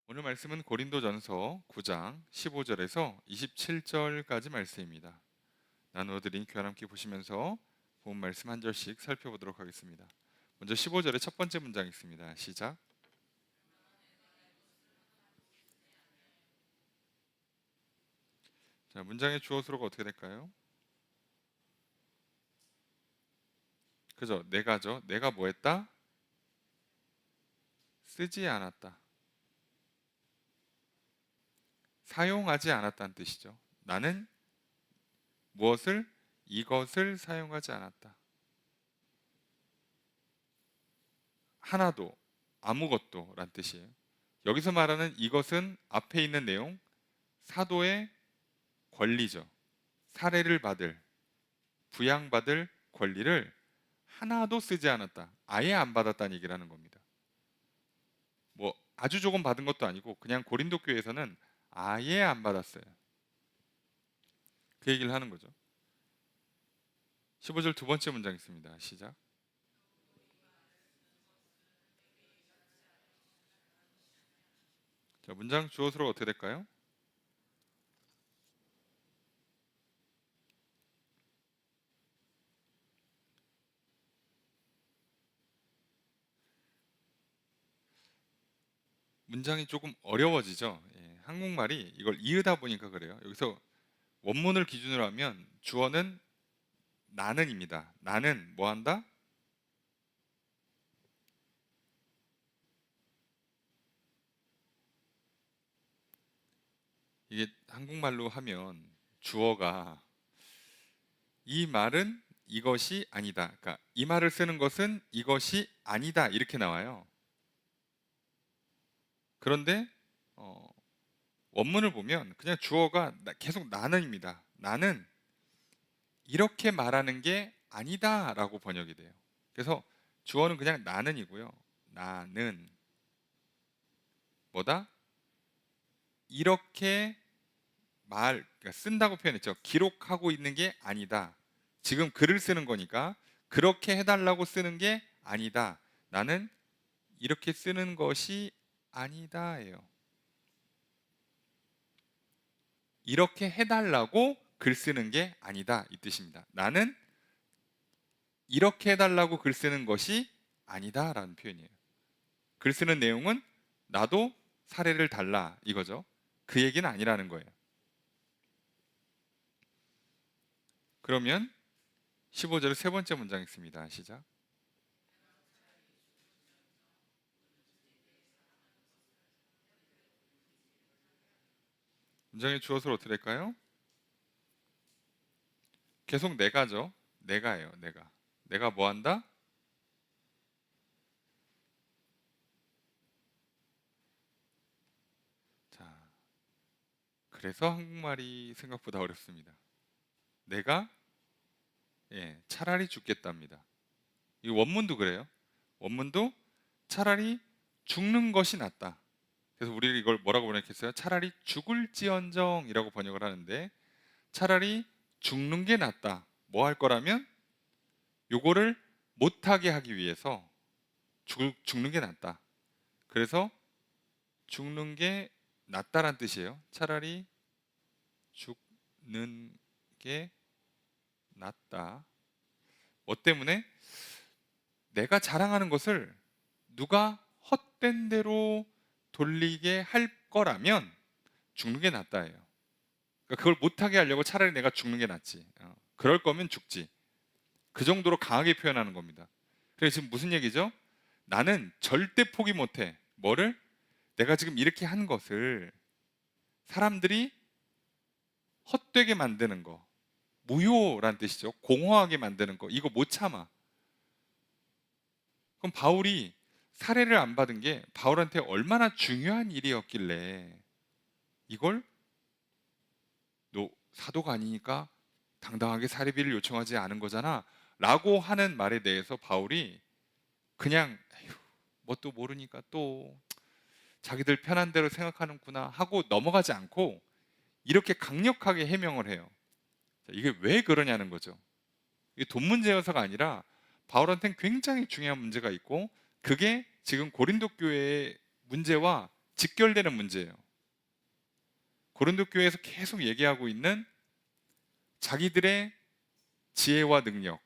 오늘 말씀은 고린도전서 9장 15절에서 27절까지 말씀입니다. 나누어 드린 교환 함께 보시면서 본 말씀 한 절씩 살펴보도록 하겠습니다. 먼저 15절의 첫 번째 문장 있습니다. 시작. 자, 문장의 주어 수로가 어떻게 될까요? 그죠? 내가죠. 내가 뭐 했다? 쓰지 않았다. 사용하지 않았다는 뜻이죠. 나는 무엇을? 이것을 사용하지 않았다. 하나도, 아무것도 란 뜻이에요. 여기서 말하는 이것은 앞에 있는 내용, 사도의 권리죠. 사례를 받을, 부양받을 권리를 하나도 쓰지 않았다. 아예 안 받았다는 얘기를 하는 겁니다. 뭐 아주 조금 받은 것도 아니고 그냥 고린도 교회에서는 아예 안 받았어요. 그 얘기를 하는 거죠. 15절 두 번째 문장 있습니다. 시작. 자, 문장 주어 수로가 어떻게 될까요? 문장이 조금 어려워지죠. 예, 한국말이 이걸 이으다 보니까 그래요. 여기서 원문을 기준으로 하면 주어는 나는입니다. 나는 뭐 한다? 이게 한국말로 하면 주어가 이 말은 이것이 아니다. 그러니까 이 말을 쓰는 것은 이것이 아니다. 이렇게 나와요. 그런데 어, 원문을 보면 그냥 주어가 계속 나는입니다. 나는 이렇게 말하는 게 아니다라고 번역이 돼요. 그래서 주어는 그냥 나는이고요. 나는 뭐다? 이렇게 그러니까 쓴다고 표현했죠. 기록하고 있는 게 아니다. 지금 글을 쓰는 거니까 그렇게 해달라고 쓰는 게 아니다. 나는 이렇게 쓰는 것이 아니다예요. 이렇게 해달라고 글 쓰는 게 아니다 이 뜻입니다. 나는 이렇게 해달라고 글 쓰는 것이 아니다라는 표현이에요. 글 쓰는 내용은 나도 사례를 달라 이거죠. 그 얘기는 아니라는 거예요. 그러면 15절의 세 번째 문장 있습니다. 시작. 문장의 주어서 어떻게 될까요? 계속 내가죠. 내가예요. 내가 뭐 한다? 자, 그래서 한국말이 생각보다 어렵습니다. 내가 차라리 죽겠답니다. 이 원문도 그래요. 원문도 차라리 죽는 것이 낫다. 그래서 우리가 이걸 뭐라고 번역했어요? 차라리 죽을지언정이라고 번역을 하는데 차라리 죽는 게 낫다. 뭐 할 거라면 요거를 못하게 하기 위해서 죽는 게 낫다. 그래서 죽는 게 낫다란 뜻이에요. 차라리 죽는 게 낫다. 뭐 때문에? 내가 자랑하는 것을 누가 헛된 대로 돌리게 할 거라면 죽는 게 낫다예요. 그러니까 그걸 못하게 하려고 차라리 내가 죽는 게 낫지. 그럴 거면 죽지. 그 정도로 강하게 표현하는 겁니다. 그래서 지금 무슨 얘기죠? 나는 절대 포기 못해. 뭐를? 내가 지금 이렇게 한 것을 사람들이 헛되게 만드는 거, 무효란 뜻이죠. 공허하게 만드는 거, 이거 못 참아. 그럼 바울이 살해를 안 받은 게 바울한테 얼마나 중요한 일이었길래 이걸 너 사도가 아니니까 당당하게 살해비를 요청하지 않은 거잖아 라고 하는 말에 대해서 바울이 그냥 뭣도 모르니까 또 자기들 편한 대로 생각하는구나 하고 넘어가지 않고 이렇게 강력하게 해명을 해요. 이게 왜 그러냐는 거죠. 이게 돈 문제여서가 아니라 바울한테는 굉장히 중요한 문제가 있고 그게 지금 고린도 교회의 문제와 직결되는 문제예요. 고린도 교회에서 계속 얘기하고 있는 자기들의 지혜와 능력,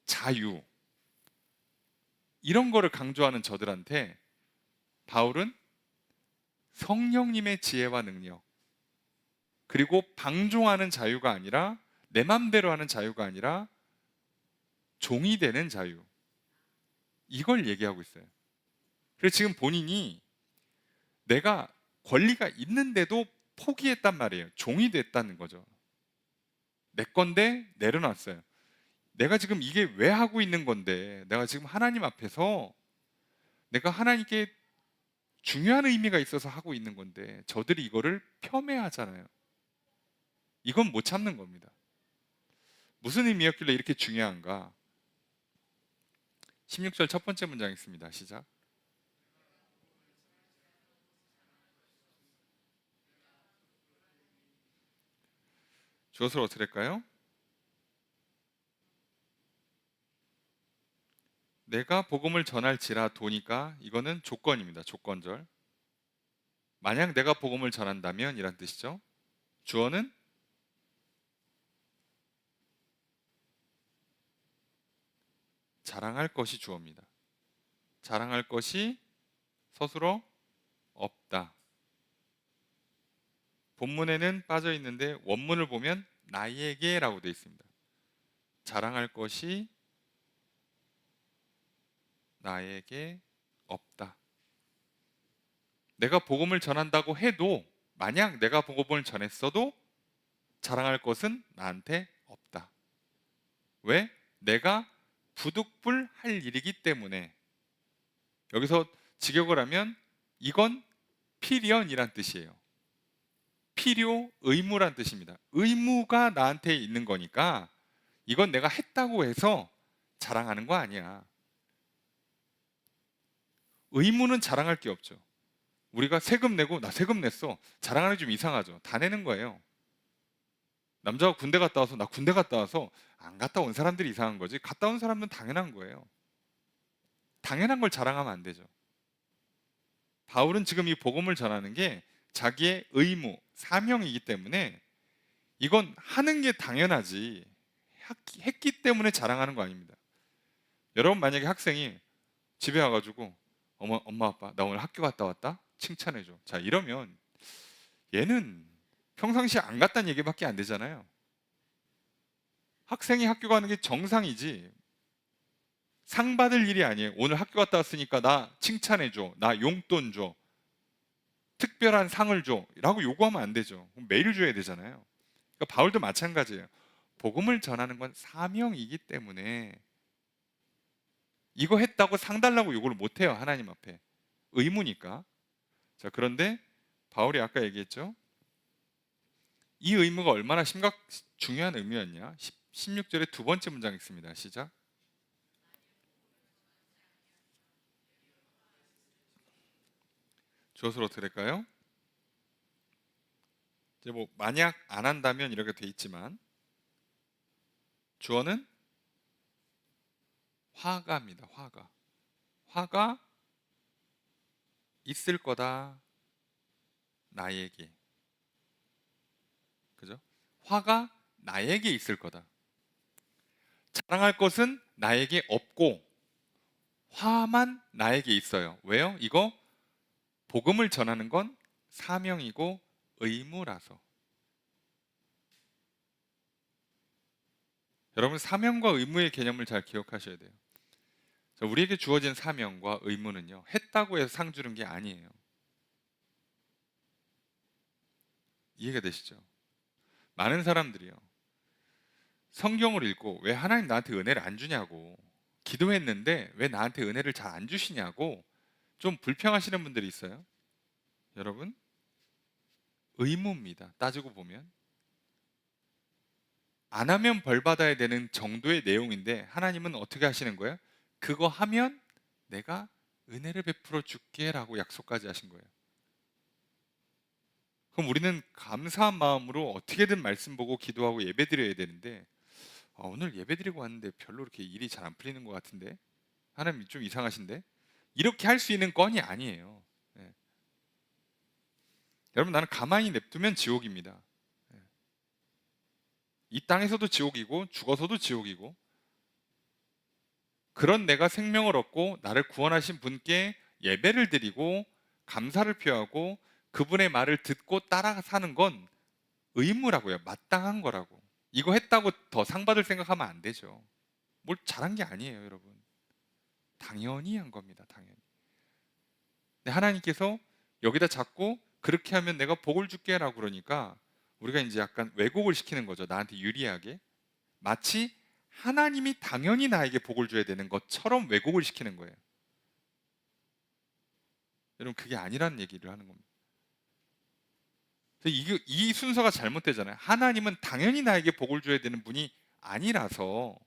자유, 이런 거를 강조하는 저들한테 바울은 성령님의 지혜와 능력, 그리고 방종하는 자유가 아니라, 내 맘대로 하는 자유가 아니라 종이 되는 자유, 이걸 얘기하고 있어요. 그래서 지금 본인이 내가 권리가 있는데도 포기했단 말이에요. 종이 됐다는 거죠. 내 건데 내려놨어요. 내가 지금 이게 왜 하고 있는 건데, 내가 지금 하나님 앞에서 내가 하나님께 중요한 의미가 있어서 하고 있는 건데 저들이 이거를 폄훼하잖아요. 이건 못 참는 겁니다. 무슨 의미였길래 이렇게 중요한가? 16절 첫 번째 문장 있습니다. 시작. 주어를 어떻게 할까요? 내가 복음을 전할지라 도니까, 이거는 조건입니다. 조건절. 만약 내가 복음을 전한다면 이란 뜻이죠. 주어는 자랑할 것이 주어입니다. 자랑할 것이 서술어 없다. 본문에는 빠져 있는데 원문을 보면 나에게라고 되어 있습니다. 자랑할 것이 나에게 없다. 내가 복음을 전한다고 해도, 만약 내가 복음을 전했어도 자랑할 것은 나한테 없다. 왜? 내가 부득불할 일이기 때문에. 여기서 직역을 하면 이건 필연이란 뜻이에요. 필요, 의무란 뜻입니다. 의무가 나한테 있는 거니까 이건 내가 했다고 해서 자랑하는 거 아니야. 의무는 자랑할 게 없죠. 우리가 세금 내고 나 세금 냈어, 자랑하는 게 좀 이상하죠. 다 내는 거예요. 남자가 군대 갔다 와서 나 군대 갔다 와서, 안 갔다 온 사람들이 이상한 거지, 갔다 온 사람은 당연한 거예요. 당연한 걸 자랑하면 안 되죠. 바울은 지금 이 복음을 전하는 게 자기의 의무, 사명이기 때문에 이건 하는 게 당연하지, 했기 때문에 자랑하는 거 아닙니다. 여러분, 만약에 학생이 집에 와가지고 엄마 아빠 나 오늘 학교 갔다 왔다 칭찬해줘, 자 이러면 얘는 평상시에 안 갔다는 얘기밖에 안 되잖아요. 학생이 학교 가는 게 정상이지 상 받을 일이 아니에요. 오늘 학교 갔다 왔으니까 나 칭찬해줘, 나 용돈 줘, 특별한 상을 줘 라고 요구하면 안 되죠. 매일 줘야 되잖아요. 그러니까 바울도 마찬가지예요. 복음을 전하는 건 사명이기 때문에 이거 했다고 상 달라고 요구를 못 해요. 하나님 앞에 의무니까. 자, 그런데 바울이 아까 얘기했죠. 이 의무가 얼마나 중요한 의무였냐. 16절의 두 번째 문장 있습니다. 시작. 주어를 어떻게 될까요? 이제 뭐 만약 안 한다면 이렇게 돼 있지만 주어는 화가입니다. 화가 있을 거다. 나에게. 그죠? 화가 나에게 있을 거다. 자랑할 것은 나에게 없고 화만 나에게 있어요. 왜요? 이거 복음을 전하는 건 사명이고 의무라서. 여러분, 사명과 의무의 개념을 잘 기억하셔야 돼요. 자, 우리에게 주어진 사명과 의무는요, 했다고 해서 상 주는 게 아니에요. 이해가 되시죠? 많은 사람들이요, 성경을 읽고 왜 하나님 나한테 은혜를 안 주냐고, 기도했는데 왜 나한테 은혜를 잘 안 주시냐고 좀 불평하시는 분들이 있어요. 여러분, 의무입니다. 따지고 보면 안 하면 벌 받아야 되는 정도의 내용인데 하나님은 어떻게 하시는 거예요? 그거 하면 내가 은혜를 베풀어 줄게 라고 약속까지 하신 거예요. 그럼 우리는 감사한 마음으로 어떻게든 말씀 보고 기도하고 예배 드려야 되는데, 오늘 예배 드리고 왔는데 별로 이렇게 일이 잘 안 풀리는 것 같은데, 하나님 좀 이상하신데, 이렇게 할 수 있는 건이 아니에요. 여러분, 나는 가만히 냅두면 지옥입니다. 이 땅에서도 지옥이고 죽어서도 지옥이고, 그런 내가 생명을 얻고 나를 구원하신 분께 예배를 드리고 감사를 표하고 그분의 말을 듣고 따라 사는 건 의무라고요. 마땅한 거라고. 이거 했다고 더 상 받을 생각하면 안 되죠. 뭘 잘한 게 아니에요, 여러분. 당연히 한 겁니다, 당연히. 근데 하나님께서 여기다 자꾸 그렇게 하면 내가 복을 줄게라고 그러니까 우리가 이제 약간 왜곡을 시키는 거죠. 나한테 유리하게. 마치 하나님이 당연히 나에게 복을 줘야 되는 것처럼 왜곡을 시키는 거예요. 여러분, 그게 아니라는 얘기를 하는 겁니다. 이 순서가 잘못되잖아요. 하나님은 당연히 나에게 복을 줘야 되는 분이 아니라서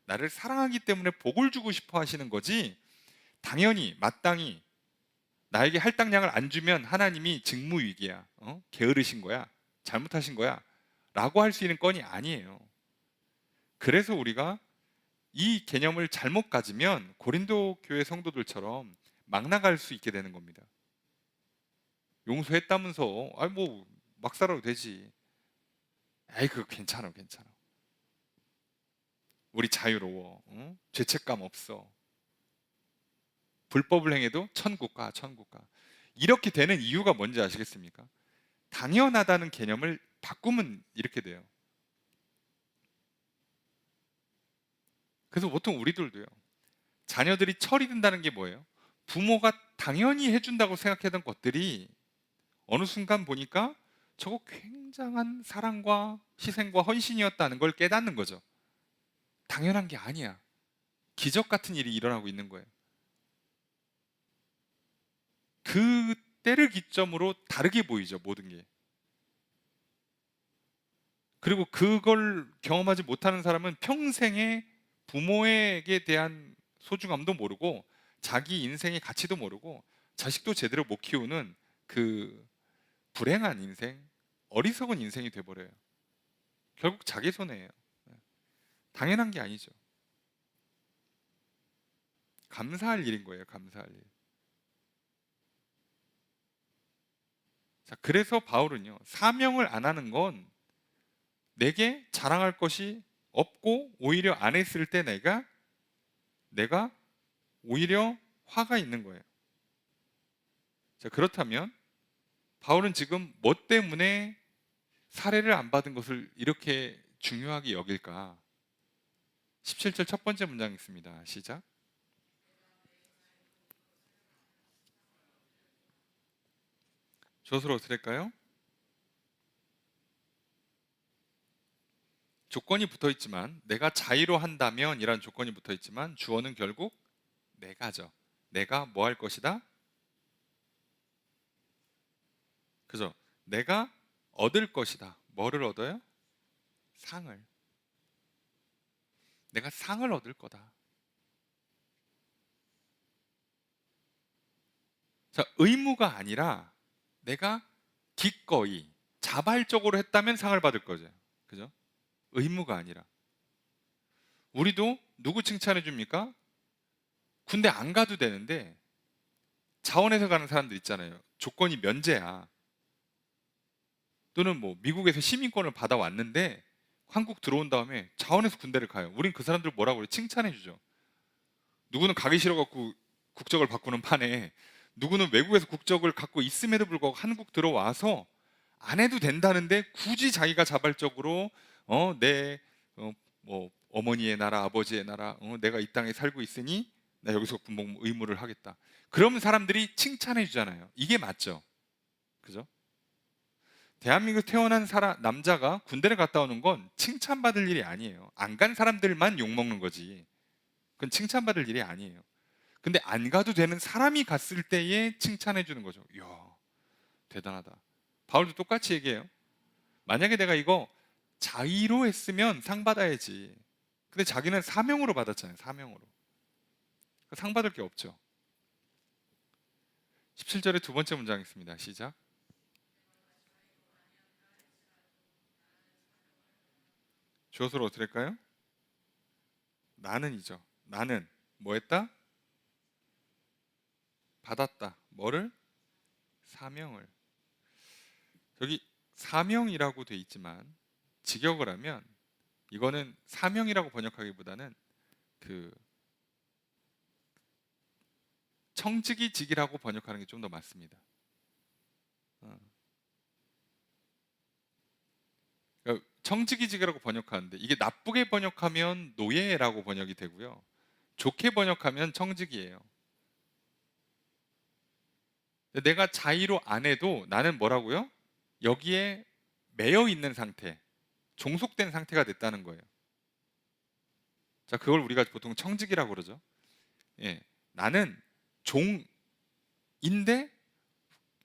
나를 사랑하기 때문에 복을 주고 싶어 하시는 거지, 당연히 마땅히 나에게 할당량을 안 주면 하나님이 직무위기야, 게으르신 거야, 잘못하신 거야 라고 할 수 있는 건이 아니에요. 그래서 우리가 이 개념을 잘못 가지면 고린도 교회 성도들처럼 막 나갈 수 있게 되는 겁니다. 용서했다면서 뭐 막 살아도 되지, 에이 그거 괜찮아, 괜찮아, 우리 자유로워, 죄책감 없어, 불법을 행해도 천국 가, 천국 가. 이렇게 되는 이유가 뭔지 아시겠습니까? 당연하다는 개념을 바꾸면 이렇게 돼요. 그래서 보통 우리들도요, 자녀들이 철이 든다는 게 뭐예요? 부모가 당연히 해준다고 생각했던 것들이 어느 순간 보니까 저거 굉장한 사랑과 희생과 헌신이었다는 걸 깨닫는 거죠. 당연한 게 아니야. 기적 같은 일이 일어나고 있는 거예요. 그 때를 기점으로 다르게 보이죠, 모든 게. 그리고 그걸 경험하지 못하는 사람은 평생에 부모에게 대한 소중함도 모르고 자기 인생의 가치도 모르고 자식도 제대로 못 키우는 그 불행한 인생, 어리석은 인생이 돼버려요. 결국 자기 손해예요. 당연한 게 아니죠. 감사할 일인 거예요, 감사할 일. 자, 그래서 바울은요, 사명을 안 하는 건 내게 자랑할 것이 없고 오히려 안 했을 때 내가 오히려 화가 있는 거예요. 자, 그렇다면 바울은 지금 뭐 때문에 살해를 안 받은 것을 이렇게 중요하게 여길까? 17절 첫 번째 문장 있습니다. 시작. 저서로 어떻게 될까요? 조건이 붙어 있지만, 내가 자의로 한다면 이란 조건이 붙어 있지만 주어는 결국 내가죠. 내가 뭐 할 것이다? 그죠? 내가 얻을 것이다. 뭐를 얻어요? 상을. 내가 상을 얻을 거다. 자, 의무가 아니라 내가 기꺼이 자발적으로 했다면 상을 받을 거죠. 그죠? 의무가 아니라. 우리도 누구 칭찬해 줍니까? 군대 안 가도 되는데 자원해서 가는 사람들 있잖아요. 조건이 면제야. 또는 뭐 미국에서 시민권을 받아왔는데 한국 들어온 다음에 자원해서 군대를 가요. 우린 그 사람들 뭐라고 그래? 칭찬해 주죠. 누구는 가기 싫어갖고 국적을 바꾸는 판에, 누구는 외국에서 국적을 갖고 있음에도 불구하고 한국 들어와서 안 해도 된다는데 굳이 자기가 자발적으로 내 뭐 어머니의 나라, 아버지의 나라, 내가 이 땅에 살고 있으니 나 여기서 군복 의무를 하겠다. 그러면 사람들이 칭찬해 주잖아요. 이게 맞죠? 그죠? 대한민국 태어난 남자가 군대를 갔다 오는 건 칭찬받을 일이 아니에요. 안 간 사람들만 욕먹는 거지. 그건 칭찬받을 일이 아니에요. 근데 안 가도 되는 사람이 갔을 때에 칭찬해 주는 거죠. 이야, 대단하다. 바울도 똑같이 얘기해요. 만약에 내가 이거 자의로 했으면 상 받아야지. 근데 자기는 사명으로 받았잖아요. 사명으로. 상 받을 게 없죠. 17절의 두 번째 문장 있습니다. 시작. 주어서로 어떻게 할까요? 나는이죠. 나는 뭐 했다? 받았다. 뭐를? 사명을. 여기 사명이라고 돼 있지만 직역을 하면 이거는 사명이라고 번역하기보다는 그 청지기직이라고 번역하는 게 좀 더 맞습니다. 그러니까 청지기직이라고 번역하는데 이게 나쁘게 번역하면 노예라고 번역이 되고요. 좋게 번역하면 청지기예요. 내가 자의로 안 해도 나는 뭐라고요? 여기에 매여 있는 상태, 종속된 상태가 됐다는 거예요. 자, 그걸 우리가 보통 청직이라고 그러죠. 예, 나는 종인데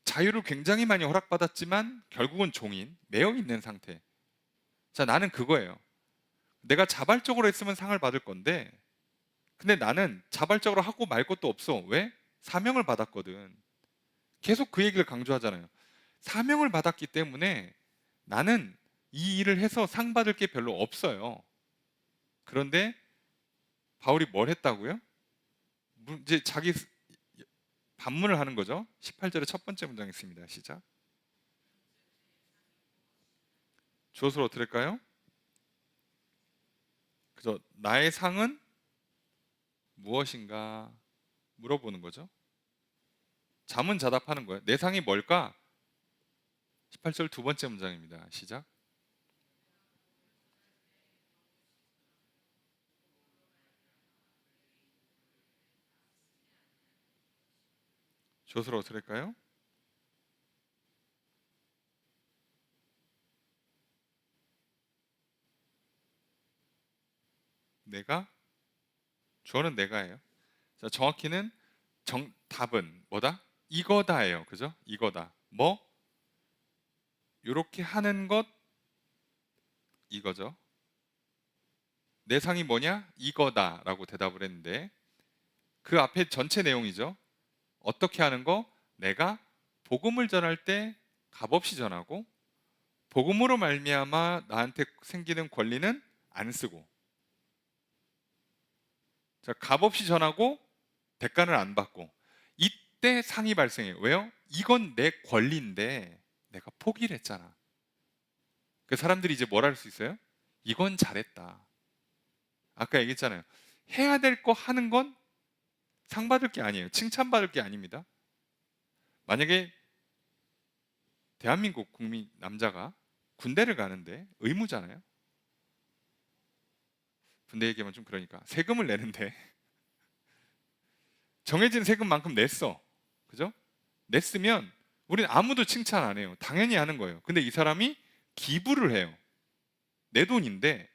자유를 굉장히 많이 허락받았지만 결국은 종인, 매여 있는 상태. 자, 나는 그거예요. 내가 자발적으로 했으면 상을 받을 건데, 근데 나는 자발적으로 하고 말 것도 없어. 왜? 사명을 받았거든. 계속 그 얘기를 강조하잖아요. 사명을 받았기 때문에 나는 이 일을 해서 상 받을 게 별로 없어요. 그런데 바울이 뭘 했다고요? 이제 자기 반문을 하는 거죠. 18절의 첫 번째 문장이 있습니다. 시작. 주어를 어떻게 할까요? 그죠? 나의 상은 무엇인가 물어보는 거죠. 자문자답하는 거예요. 내 상이 뭘까? 18절 두 번째 문장입니다. 시작. 주어를 어떻게 할까요? 내가? 주어는 내가예요. 자, 정확히는 답은 뭐다? 이거다예요. 그죠? 이거다. 뭐? 이렇게 하는 것 이거죠. 내 상이 뭐냐? 이거다라고 대답을 했는데 그 앞에 전체 내용이죠. 어떻게 하는 거? 내가 복음을 전할 때 값없이 전하고 복음으로 말미암아 나한테 생기는 권리는 안 쓰고, 자, 값없이 전하고 대가는 안 받고, 이때 상이 발생해요. 왜요? 이건 내 권리인데 내가 포기를 했잖아. 그 사람들이 이제 뭘 할 수 있어요? 이건 잘했다. 아까 얘기했잖아요. 해야 될 거 하는 건 상 받을 게 아니에요. 칭찬받을 게 아닙니다. 만약에 대한민국 국민 남자가 군대를 가는데 의무잖아요. 군대 얘기하면 좀 그러니까 세금을 내는데 정해진 세금만큼 냈어. 그죠? 냈으면 우리는 아무도 칭찬 안 해요. 당연히 하는 거예요. 근데 이 사람이 기부를 해요. 내 돈인데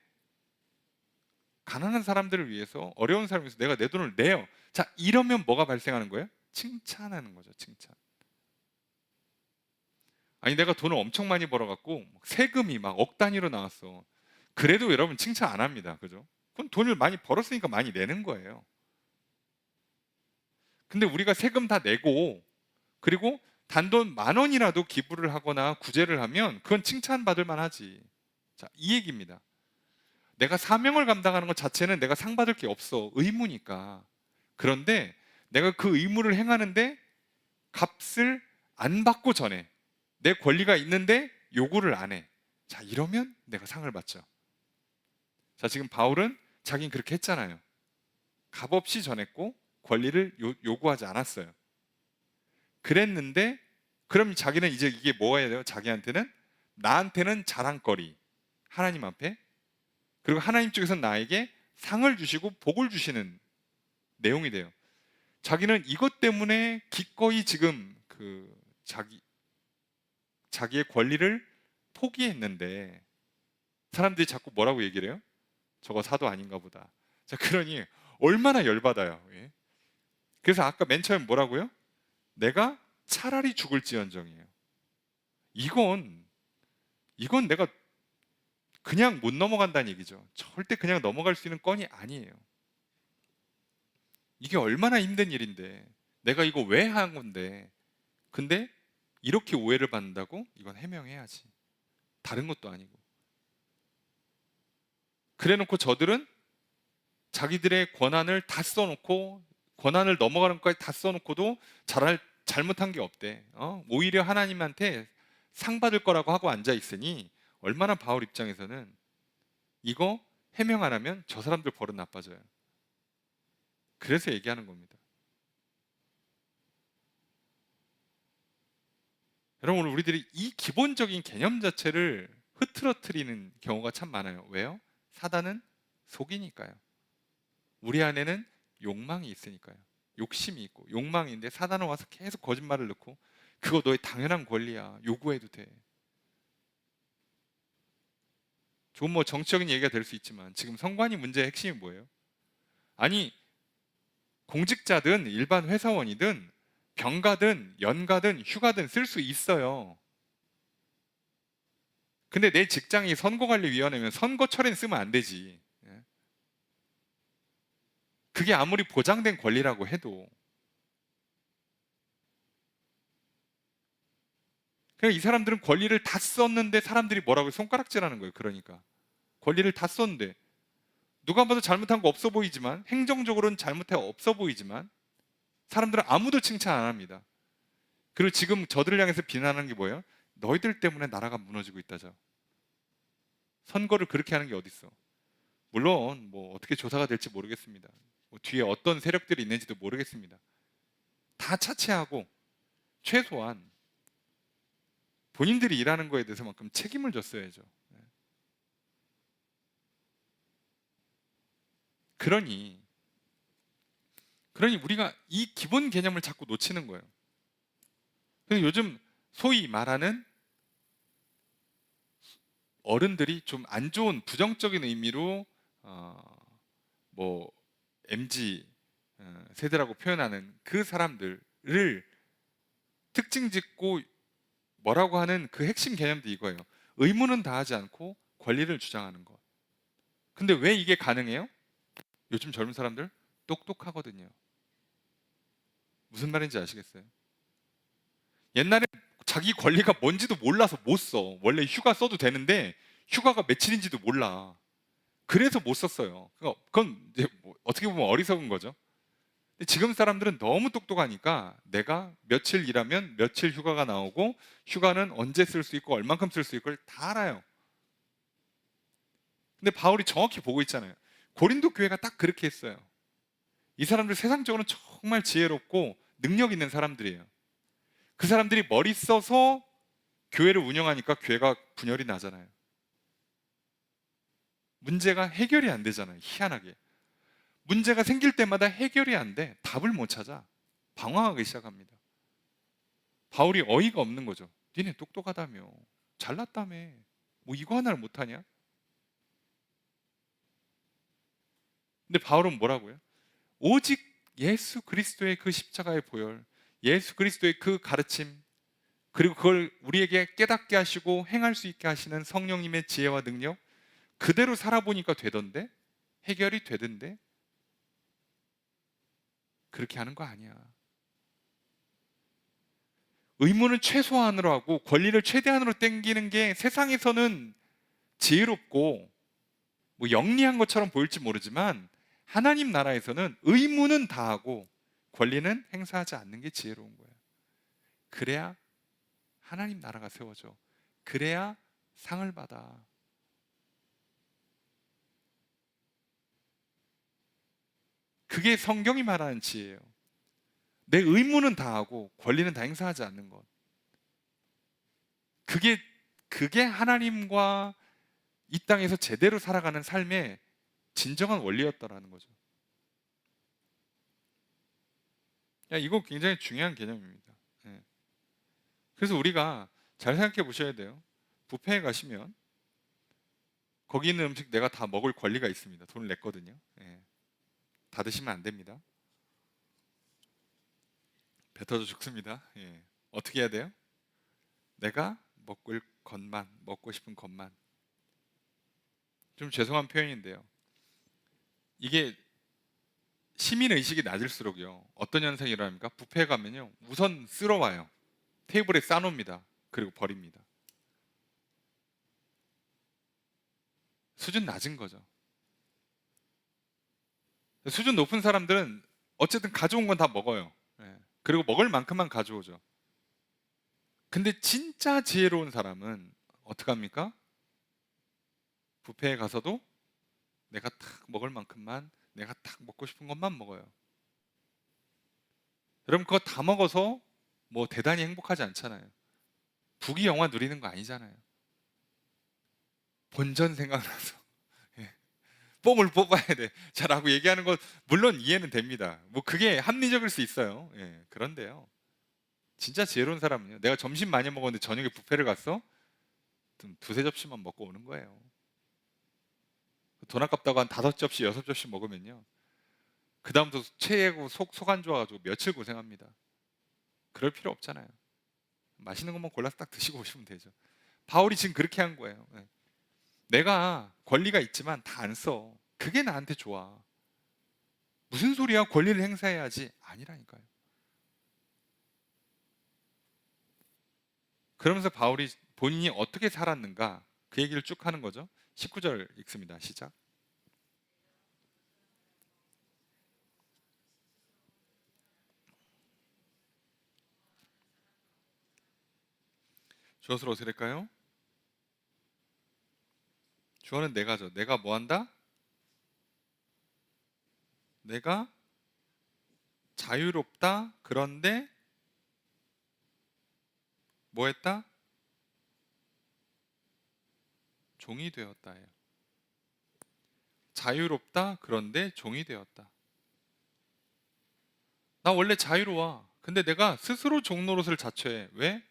가난한 사람들을 위해서, 어려운 사람을 위해서 내가 내 돈을 내요. 자, 이러면 뭐가 발생하는 거예요? 칭찬하는 거죠. 칭찬. 아니, 내가 돈을 엄청 많이 벌어갖고 세금이 막 억 단위로 나왔어. 그래도 여러분 칭찬 안 합니다. 그죠? 그건 돈을 많이 벌었으니까 많이 내는 거예요. 근데 우리가 세금 다 내고 그리고 단돈 10,000원이라도 기부를 하거나 구제를 하면 그건 칭찬받을 만하지. 자, 이 얘기입니다. 내가 사명을 감당하는 것 자체는 내가 상 받을 게 없어. 의무니까. 그런데 내가 그 의무를 행하는데 값을 안 받고 전해. 내 권리가 있는데 요구를 안 해. 자, 이러면 내가 상을 받죠. 자, 지금 바울은 자기는 그렇게 했잖아요. 값없이 전했고 권리를 요구하지 않았어요. 그랬는데 그럼 자기는 이제 이게 뭐가 돼요? 자기한테는 나한테는 자랑거리. 하나님 앞에. 그리고 하나님 쪽에서 나에게 상을 주시고 복을 주시는 내용이 돼요. 자기는 이것 때문에 기꺼이 지금 자기의 권리를 포기했는데 사람들이 자꾸 뭐라고 얘기를 해요? 저거 사도 아닌가 보다. 자, 그러니 얼마나 열받아요. 예? 그래서 아까 맨 처음에 뭐라고요? 내가 차라리 죽을지언정이에요. 이건 내가 그냥 못 넘어간다는 얘기죠. 절대 그냥 넘어갈 수 있는 건이 아니에요. 이게 얼마나 힘든 일인데 내가 이거 왜 한 건데 근데 이렇게 오해를 받는다고? 이건 해명해야지. 다른 것도 아니고. 그래놓고 저들은 자기들의 권한을 다 써놓고 권한을 넘어가는 것까지 다 써놓고도 잘못한 게 없대. 오히려 하나님한테 상 받을 거라고 하고 앉아 있으니 얼마나 바울 입장에서는 이거 해명 안 하면 저 사람들 버릇 나빠져요. 그래서 얘기하는 겁니다. 여러분, 오늘 우리들이 이 기본적인 개념 자체를 흐트러뜨리는 경우가 참 많아요. 왜요? 사단은 속이니까요. 우리 안에는 욕망이 있으니까요. 욕심이 있고 욕망인데 사단은 와서 계속 거짓말을 넣고 그거 너의 당연한 권리야. 요구해도 돼. 좀 뭐 정치적인 얘기가 될 수 있지만 지금 선관위 문제의 핵심이 뭐예요? 아니, 공직자든 일반 회사원이든 병가든 연가든 휴가든 쓸 수 있어요. 근데 내 직장이 선거관리위원회면 선거철엔 쓰면 안 되지. 예? 그게 아무리 보장된 권리라고 해도. 그냥 이 사람들은 권리를 다 썼는데 사람들이 뭐라고 손가락질하는 거예요. 그러니까 권리를 다 썼는데 누가 봐도 잘못한 거 없어 보이지만, 행정적으로는 잘못해 없어 보이지만 사람들은 아무도 칭찬 안 합니다. 그리고 지금 저들을 향해서 비난하는 게 뭐예요? 너희들 때문에 나라가 무너지고 있다죠. 선거를 그렇게 하는 게 어딨어. 물론 뭐 어떻게 조사가 될지 모르겠습니다. 뭐 뒤에 어떤 세력들이 있는지도 모르겠습니다. 다 차치하고 최소한 본인들이 일하는 거에 대해서만큼 책임을 졌어야죠. 그러니 우리가 이 기본 개념을 자꾸 놓치는 거예요. 근데 요즘 소위 말하는 어른들이 좀 안 좋은 부정적인 의미로 뭐 MZ 세대라고 표현하는 그 사람들을 특징 짓고 뭐라고 하는 그 핵심 개념도 이거예요. 의무는 다하지 않고 권리를 주장하는 것. 근데 왜 이게 가능해요? 요즘 젊은 사람들 똑똑하거든요. 무슨 말인지 아시겠어요? 옛날에 자기 권리가 뭔지도 몰라서 못 써. 원래 휴가 써도 되는데 휴가가 며칠인지도 몰라. 그래서 못 썼어요. 그건 이제 뭐 어떻게 보면 어리석은 거죠. 근데 지금 사람들은 너무 똑똑하니까 내가 며칠 일하면 며칠 휴가가 나오고 휴가는 언제 쓸 수 있고 얼만큼 쓸 수 있고 다 알아요. 근데 바울이 정확히 보고 있잖아요. 고린도 교회가 딱 그렇게 했어요. 이 사람들 세상적으로는 정말 지혜롭고 능력 있는 사람들이에요. 그 사람들이 머리 써서 교회를 운영하니까 교회가 분열이 나잖아요. 문제가 해결이 안 되잖아요. 희한하게. 문제가 생길 때마다 해결이 안 돼. 답을 못 찾아. 방황하기 시작합니다. 바울이 어이가 없는 거죠. 니네 똑똑하다며. 잘났다며. 뭐 이거 하나를 못하냐? 근데 바울은 뭐라고요? 오직 예수 그리스도의 그 십자가의 보혈, 예수 그리스도의 그 가르침, 그리고 그걸 우리에게 깨닫게 하시고 행할 수 있게 하시는 성령님의 지혜와 능력, 그대로 살아보니까 되던데? 해결이 되던데? 그렇게 하는 거 아니야. 의무는 최소한으로 하고 권리를 최대한으로 땡기는 게 세상에서는 지혜롭고 뭐 영리한 것처럼 보일지 모르지만 하나님 나라에서는 의무는 다하고 권리는 행사하지 않는 게 지혜로운 거예요. 그래야 하나님 나라가 세워져. 그래야 상을 받아. 그게 성경이 말하는 지혜예요. 내 의무는 다하고 권리는 다 행사하지 않는 것. 그게 하나님과 이 땅에서 제대로 살아가는 삶의 진정한 원리였다라는 거죠. 이거 굉장히 중요한 개념입니다. 예. 그래서 우리가 잘 생각해 보셔야 돼요. 뷔페에 가시면 거기 있는 음식 내가 다 먹을 권리가 있습니다. 돈을 냈거든요. 예. 다 드시면 안 됩니다. 뱉어도 죽습니다. 예. 어떻게 해야 돼요? 내가 먹을 것만, 먹고 싶은 것만. 좀 죄송한 표현인데요. 이게 시민 의식이 낮을수록요. 어떤 현상이 일어납니까? 뷔페에 가면요. 우선 쓸어와요. 테이블에 싸놓습니다. 그리고 버립니다. 수준 낮은 거죠. 수준 높은 사람들은 어쨌든 가져온 건 다 먹어요. 예. 그리고 먹을 만큼만 가져오죠. 근데 진짜 지혜로운 사람은 어떡합니까? 뷔페에 가서도 내가 탁 먹을 만큼만, 내가 탁 먹고 싶은 것만 먹어요. 여러분, 그거 다 먹어서 뭐 대단히 행복하지 않잖아요. 부귀 영화 누리는 거 아니잖아요. 본전 생각나서 예, 뽕을 뽑아야 돼 자라고 얘기하는 것, 물론 이해는 됩니다. 뭐 그게 합리적일 수 있어요. 예, 그런데요, 진짜 지혜로운 사람은요, 내가 점심 많이 먹었는데 저녁에 뷔페를 갔어? 좀 두세 접시만 먹고 오는 거예요. 돈 아깝다고 한 5접시, 6접시 먹으면요, 그 다음부터 체하고 속 안 좋아가지고 며칠 고생합니다. 그럴 필요 없잖아요. 맛있는 것만 골라서 딱 드시고 오시면 되죠. 바울이 지금 그렇게 한 거예요. 예. 내가 권리가 있지만 다 안 써. 그게 나한테 좋아. 무슨 소리야? 권리를 행사해야지. 아니라니까요. 그러면서 바울이 본인이 어떻게 살았는가, 그 얘기를 쭉 하는 거죠. 19절 읽습니다. 시작. 주어를 어떻게 될까요? 주어는 내가죠. 내가 뭐 한다? 내가 자유롭다. 그런데 뭐 했다? 종이 되었다예요. 자유롭다. 그런데 종이 되었다. 나 원래 자유로워. 근데 내가 스스로 종 노릇을 자처해. 왜?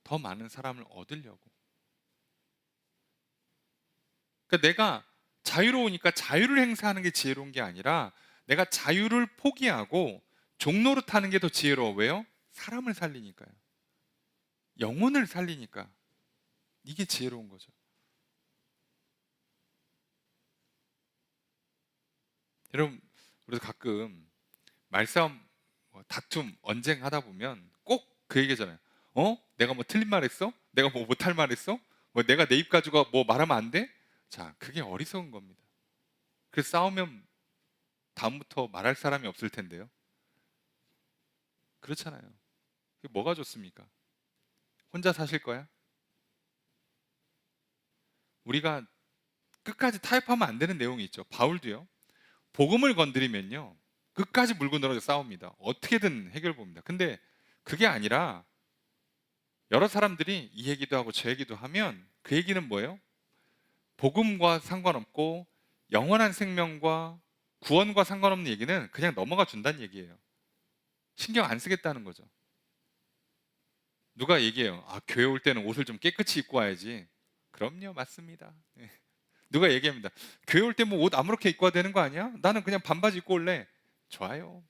더 많은 사람을 얻으려고. 그러니까 내가 자유로우니까 자유를 행사하는 게 지혜로운 게 아니라, 내가 자유를 포기하고 종 노릇하는 게 더 지혜로워. 왜요? 사람을 살리니까요. 영혼을 살리니까. 이게 지혜로운 거죠. 여러분, 우리도 가끔 말싸움, 뭐 다툼, 언쟁 하다 보면 꼭 그 얘기잖아요. 내가 뭐 틀린 말 했어? 내가 뭐 못할 말 했어? 뭐 내가 내 입 가지고 뭐 말하면 안 돼? 자, 그게 어리석은 겁니다. 그래서 싸우면 다음부터 말할 사람이 없을 텐데요. 그렇잖아요. 그게 뭐가 좋습니까? 혼자 사실 거야? 우리가 끝까지 타협하면 안 되는 내용이 있죠. 바울도요. 복음을 건드리면요, 끝까지 물고 늘어져 싸웁니다. 어떻게든 해결 봅니다. 근데 그게 아니라, 여러 사람들이 이 얘기도 하고 저 얘기도 하면 그 얘기는 뭐예요? 복음과 상관없고 영원한 생명과 구원과 상관없는 얘기는 그냥 넘어가 준다는 얘기예요. 신경 안 쓰겠다는 거죠. 누가 얘기해요. 교회 올 때는 옷을 좀 깨끗이 입고 와야지. 그럼요, 맞습니다. 예. 누가 얘기합니다. 교회 올 때 뭐 옷 아무렇게 입고 와야 되는 거 아니야? 나는 그냥 반바지 입고 올래. 좋아요.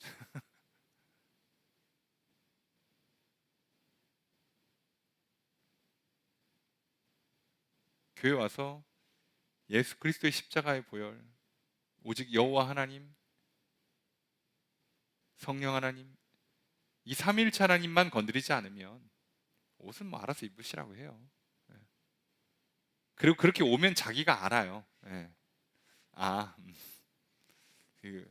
교회 와서 예수 그리스도의 십자가의 보혈, 오직 여호와 하나님, 성령 하나님, 이 삼위일체 하나님만 건드리지 않으면 옷은 뭐 알아서 입으시라고 해요. 예. 그리고 그렇게 오면 자기가 알아요. 예. 아, 그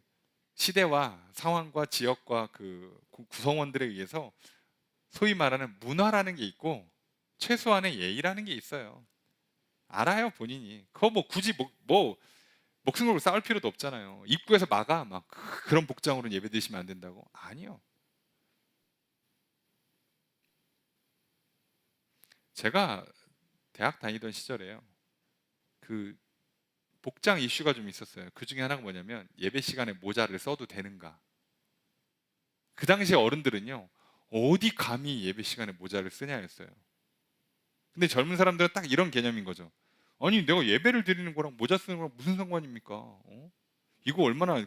시대와 상황과 지역과 그 구성원들에 의해서 소위 말하는 문화라는 게 있고 최소한의 예의라는 게 있어요. 알아요, 본인이. 그거 뭐 굳이 목숨 걸고 싸울 필요도 없잖아요. 입구에서 막아, 막 그런 복장으로 예배 드리시면 안 된다고? 아니요. 제가 대학 다니던 시절에요, 그 복장 이슈가 좀 있었어요. 그 중에 하나가 뭐냐면, 예배 시간에 모자를 써도 되는가. 그 당시에 어른들은요, 어디 감히 예배 시간에 모자를 쓰냐였어요. 근데 젊은 사람들은 딱 이런 개념인 거죠. 아니, 내가 예배를 드리는 거랑 모자 쓰는 거랑 무슨 상관입니까? 이거 얼마나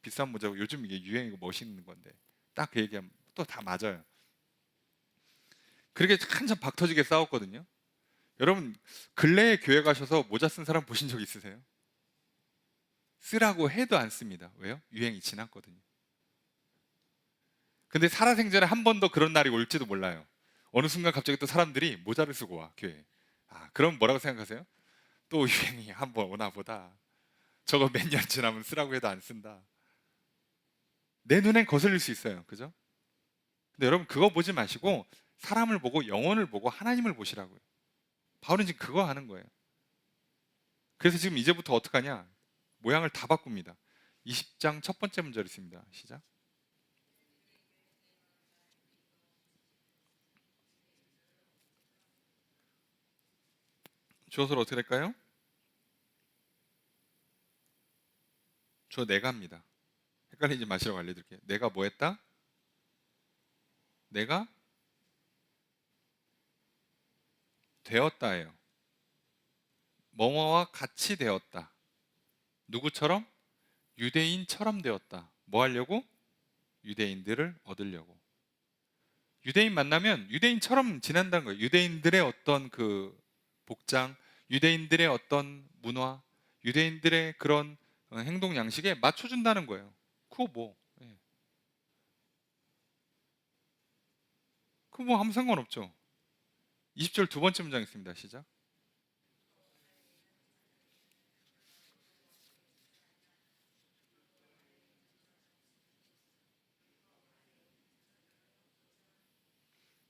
비싼 모자고, 요즘 이게 유행이고 멋있는 건데. 딱 그 얘기하면 또 다 맞아요. 그렇게 한참 박 터지게 싸웠거든요. 여러분, 근래에 교회 가셔서 모자 쓴 사람 보신 적 있으세요? 쓰라고 해도 안 씁니다. 왜요? 유행이 지났거든요. 근데 살아생전에 한 번 더 그런 날이 올지도 몰라요. 어느 순간 갑자기 또 사람들이 모자를 쓰고 와, 교회에. 그럼 뭐라고 생각하세요? 또 유행이 한 번 오나 보다. 저거 몇 년 지나면 쓰라고 해도 안 쓴다. 내 눈엔 거슬릴 수 있어요. 그죠? 근데 여러분 그거 보지 마시고 사람을 보고 영혼을 보고 하나님을 보시라고요. 바울은 지금 그거 하는 거예요. 그래서 지금 이제부터 어떡하냐? 모양을 다 바꿉니다. 20장 첫 번째 문절 있습니다. 시작. 주어서로 어떻게 될까요? 주어 내가입니다. 헷갈리지 마시라고 알려드릴게요. 내가 뭐 했다? 내가 되었다예요. 뭐뭐와 같이 되었다. 누구처럼? 유대인처럼 되었다. 뭐 하려고? 유대인들을 얻으려고. 유대인 만나면 유대인처럼 지낸다는 거예요. 유대인들의 어떤 그 복장, 유대인들의 어떤 문화, 유대인들의 그런 행동 양식에 맞춰준다는 거예요. 그거 뭐, 예. 그거 뭐 아무 상관없죠. 20절 두 번째 문장 있습니다. 시작.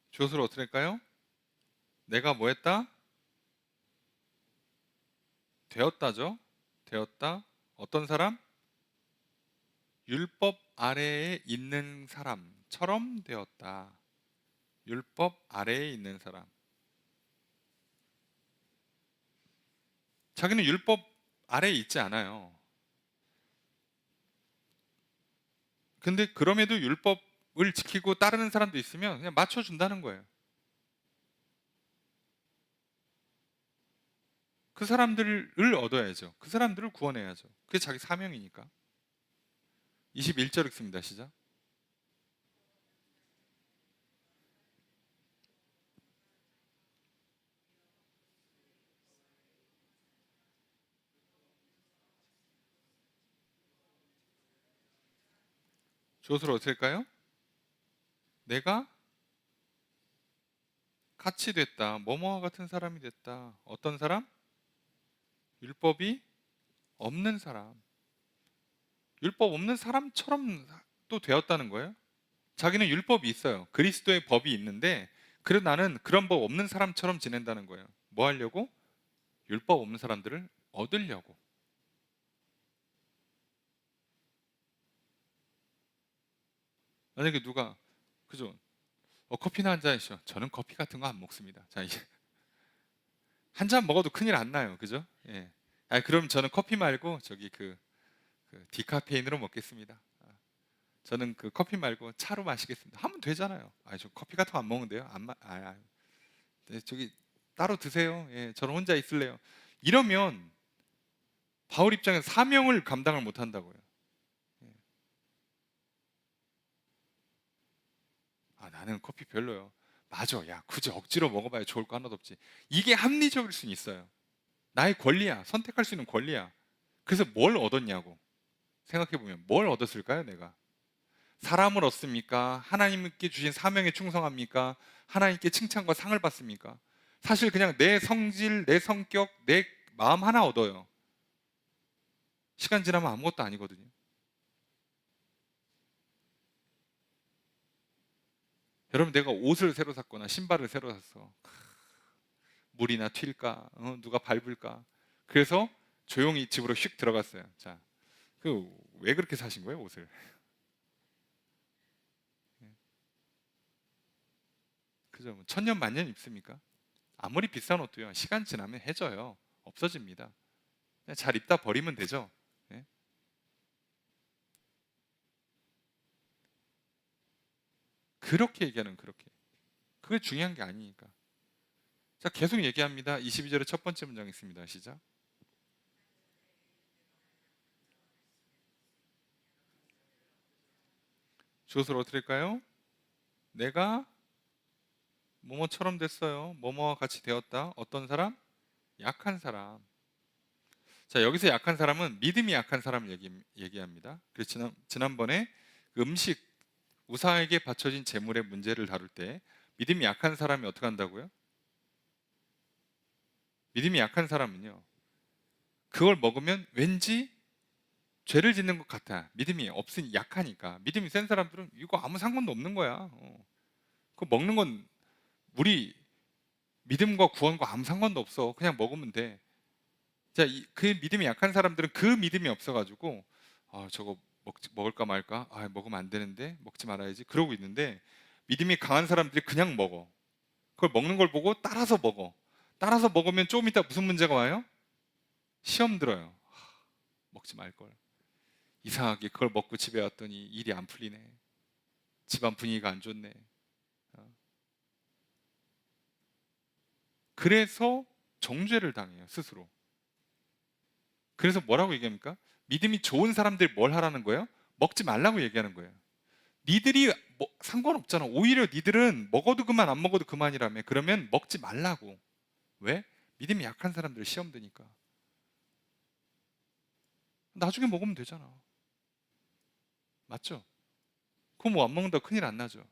주어를 어떻게 할까요? 내가 뭐 했다? 되었다죠. 되었다. 어떤 사람? 율법 아래에 있는 사람처럼 되었다. 율법 아래에 있는 사람. 자기는 율법 아래에 있지 않아요. 근데 그럼에도 율법을 지키고 따르는 사람도 있으면 그냥 맞춰준다는 거예요. 그 사람들을 얻어야죠. 그 사람들을 구원해야죠. 그게 자기 사명이니까. 21절 읽습니다. 시작. 주어를 어떻게 할까요? 내가 같이 됐다. 뭐뭐와 같은 사람이 됐다. 어떤 사람? 율법이 없는 사람. 율법 없는 사람처럼 또 되었다는 거예요. 자기는 율법이 있어요. 그리스도의 법이 있는데 그래도 나는 그런 법 없는 사람처럼 지낸다는 거예요. 뭐 하려고? 율법 없는 사람들을 얻으려고. 만약에 누가 그죠? 커피나 한 잔 하시죠. 저는 커피 같은 거 안 먹습니다. 자, 이제 한 잔 먹어도 큰일 안 나요. 그죠? 예. 그럼 저는 커피 말고 저기 그 디카페인으로 먹겠습니다. 저는 그 커피 말고 차로 마시겠습니다. 하면 되잖아요. 저 커피 같은 거 안 먹는데요. 네, 저기 따로 드세요. 예, 저는 혼자 있을래요. 이러면 바울 입장에서 사명을 감당을 못 한다고요. 예. 나는 커피 별로요. 맞아. 야, 굳이 억지로 먹어봐야 좋을 거 하나도 없지. 이게 합리적일 수는 있어요. 나의 권리야. 선택할 수 있는 권리야. 그래서 뭘 얻었냐고. 생각해보면 뭘 얻었을까요, 내가? 사람을 얻습니까? 하나님께 주신 사명에 충성합니까? 하나님께 칭찬과 상을 받습니까? 사실 그냥 내 성질, 내 성격, 내 마음 하나 얻어요. 시간 지나면 아무것도 아니거든요. 여러분, 내가 옷을 새로 샀거나 신발을 새로 샀어. 물이나 튈까? 누가 밟을까? 그래서 조용히 집으로 휙 들어갔어요. 자, 왜 그렇게 사신 거예요, 옷을? 그죠? 천년 만년 입습니까? 아무리 비싼 옷도요, 시간 지나면 해져요. 없어집니다. 그냥 잘 입다 버리면 되죠. 예? 그렇게 얘기하는 그렇게. 그게 중요한 게 아니니까. 자, 계속 얘기합니다. 22절의 첫 번째 문장 있습니다. 시작. 주어를 어떻게 할까요? 내가 뭐뭐처럼 됐어요. 뭐뭐와 같이 되었다. 어떤 사람? 약한 사람. 자, 여기서 약한 사람은 믿음이 약한 사람을 얘기합니다. 그래서 지난번에 그 음식, 우상에게 바쳐진 제물의 문제를 다룰 때 믿음이 약한 사람이 어떻게 한다고요? 믿음이 약한 사람은요, 그걸 먹으면 왠지 죄를 짓는 것 같아. 믿음이 없으니 약하니까. 믿음이 센 사람들은 이거 아무 상관도 없는 거야. 그 먹는 건 우리 믿음과 구원과 아무 상관도 없어. 그냥 먹으면 돼. 자, 그 믿음이 약한 사람들은 그 믿음이 없어가지고 저거 먹을까 말까? 먹으면 안 되는데 먹지 말아야지. 그러고 있는데 믿음이 강한 사람들이 그냥 먹어. 그걸 먹는 걸 보고 따라서 먹어. 따라서 먹으면 조금 이따 무슨 문제가 와요? 시험 들어요. 먹지 말걸. 이상하게 그걸 먹고 집에 왔더니 일이 안 풀리네. 집안 분위기가 안 좋네. 그래서 정죄를 당해요, 스스로. 그래서 뭐라고 얘기합니까? 믿음이 좋은 사람들이 뭘 하라는 거예요? 먹지 말라고 얘기하는 거예요. 니들이 상관없잖아. 오히려 니들은 먹어도 그만 안 먹어도 그만이라며. 그러면 먹지 말라고. 왜? 믿음이 약한 사람들 시험 드니까. 나중에 먹으면 되잖아. 맞죠? 그럼 뭐 안 먹는다고 큰일 안 나죠.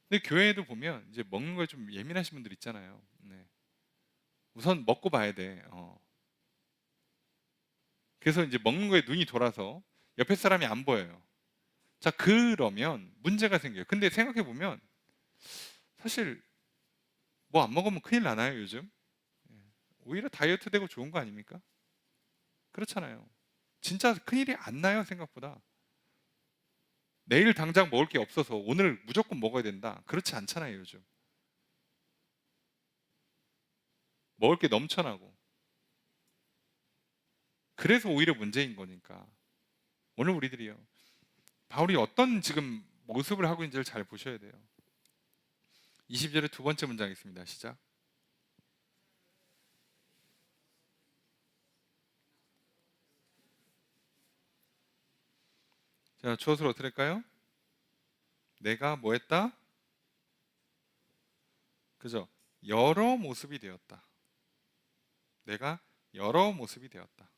근데 교회에도 보면 이제 먹는 거에 좀 예민하신 분들 있잖아요. 네. 우선 먹고 봐야 돼. 그래서 이제 먹는 거에 눈이 돌아서 옆에 사람이 안 보여요. 자, 그러면 문제가 생겨요. 근데 생각해 보면 사실 뭐 안 먹으면 큰일 나나요, 요즘? 예. 오히려 다이어트 되고 좋은 거 아닙니까? 그렇잖아요. 진짜 큰일이 안 나요, 생각보다. 내일 당장 먹을 게 없어서 오늘 무조건 먹어야 된다. 그렇지 않잖아요, 요즘. 먹을 게 넘쳐나고. 그래서 오히려 문제인 거니까. 오늘 우리들이요. 바울이 어떤 지금 모습을 하고 있는지를 잘 보셔야 돼요. 20절의 두 번째 문장 있습니다. 시작. 자, 주어를 어떻게 할까요? 내가 뭐 했다? 그죠? 여러 모습이 되었다. 내가 여러 모습이 되었다.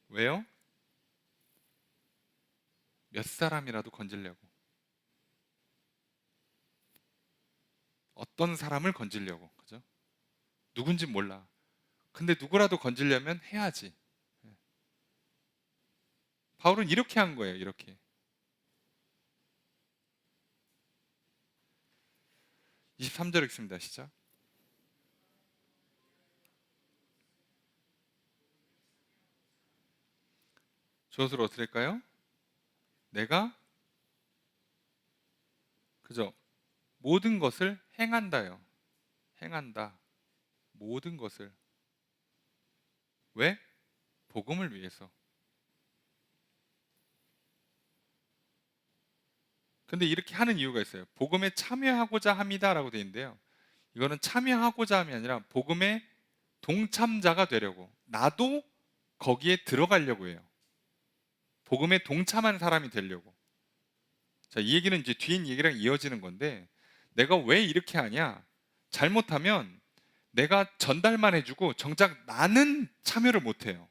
왜요? 몇 사람이라도 건지려고. 어떤 사람을 건지려고. 그죠? 누군지 몰라. 근데 누구라도 건지려면 해야지. 바울은 이렇게 한 거예요. 이렇게. 23절 읽습니다. 시작. 주어를 어떻게 할까요? 내가 그죠? 모든 것을 행한다요. 행한다. 모든 것을. 왜? 복음을 위해서. 근데 이렇게 하는 이유가 있어요. 복음에 참여하고자 합니다라고 되어 있는데요. 이거는 참여하고자 함이 아니라 복음의 동참자가 되려고. 나도 거기에 들어가려고 해요. 복음에 동참한 사람이 되려고. 자, 이 얘기는 이제 뒤에 얘기랑 이어지는 건데 내가 왜 이렇게 하냐? 잘못하면 내가 전달만 해주고 정작 나는 참여를 못 해요.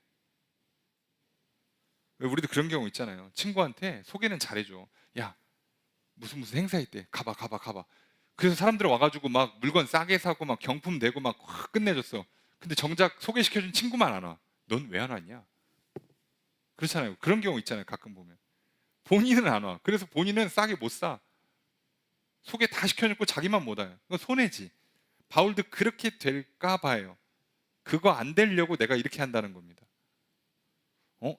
왜 우리도 그런 경우 있잖아요. 친구한테 소개는 잘해줘. 야, 무슨 행사 있대. 가봐. 그래서 사람들 와가지고 막 물건 싸게 사고 막 경품 내고 막 확 끝내줬어. 근데 정작 소개시켜준 친구만 안 와. 넌 왜 안 왔냐? 그렇잖아요. 그런 경우 있잖아요. 가끔 보면. 본인은 안 와. 그래서 본인은 싸게 못 사. 소개 다 시켜놓고 자기만 못 와요. 그건 손해지. 바울도 그렇게 될까 봐요. 그거 안 되려고 내가 이렇게 한다는 겁니다.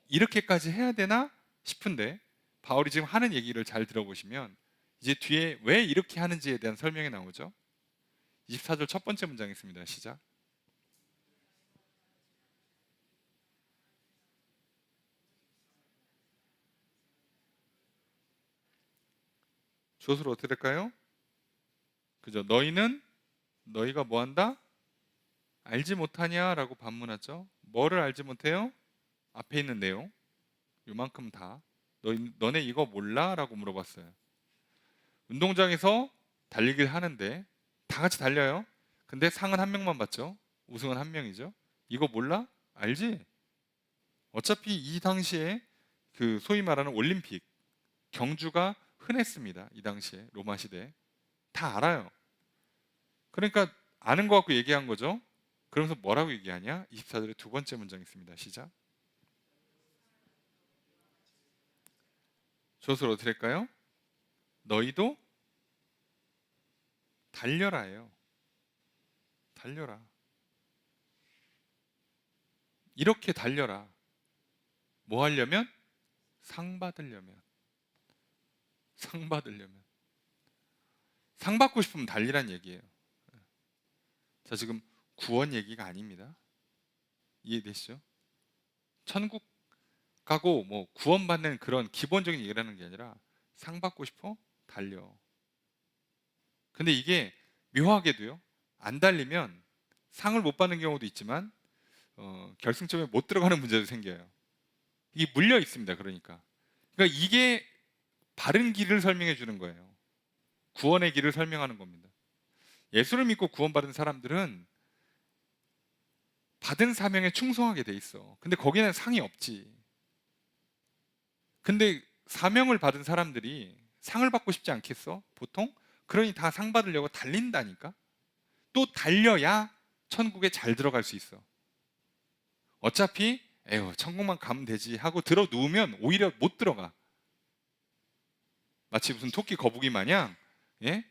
이렇게까지 해야 되나 싶은데 바울이 지금 하는 얘기를 잘 들어보시면 이제 뒤에 왜 이렇게 하는지에 대한 설명이 나오죠. 24절 첫 번째 문장 있습니다. 시작. 주어로 어떻게 될까요? 그죠? 너희가 뭐 한다? 알지 못하냐라고 반문하죠. 뭐를 알지 못해요? 앞에 있는 내용 요만큼 다. 너네 이거 몰라? 라고 물어봤어요. 운동장에서 달리기를 하는데 다 같이 달려요. 근데 상은 한 명만 받죠. 우승은 한 명이죠. 이거 몰라? 알지? 어차피 이 당시에 그 소위 말하는 올림픽 경주가 흔했습니다. 이 당시에 로마 시대 다 알아요. 그러니까 아는 거 갖고 얘기한 거죠. 그러면서 뭐라고 얘기하냐? 24절의 두 번째 문장 있습니다. 시작. 주어서 어떻게 할까요? 너희도 달려라예요. 달려라. 이렇게 달려라. 뭐 하려면? 상 받으려면. 상 받으려면. 상 받고 싶으면 달리란 얘기예요. 자, 지금 구원 얘기가 아닙니다. 이해되시죠? 천국 가고 뭐 구원받는 그런 기본적인 얘기라는 게 아니라 상 받고 싶어? 달려. 근데 이게 묘하게도요, 안 달리면 상을 못 받는 경우도 있지만 결승점에 못 들어가는 문제도 생겨요. 이게 물려 있습니다. 그러니까 이게 바른 길을 설명해 주는 거예요. 구원의 길을 설명하는 겁니다. 예수를 믿고 구원받은 사람들은 받은 사명에 충성하게 돼 있어. 근데 거기는 상이 없지. 근데 사명을 받은 사람들이 상을 받고 싶지 않겠어? 보통? 그러니 다 상 받으려고 달린다니까? 또 달려야 천국에 잘 들어갈 수 있어. 어차피 에휴, 천국만 가면 되지 하고 들어 누우면 오히려 못 들어가. 마치 무슨 토끼 거북이 마냥, 예?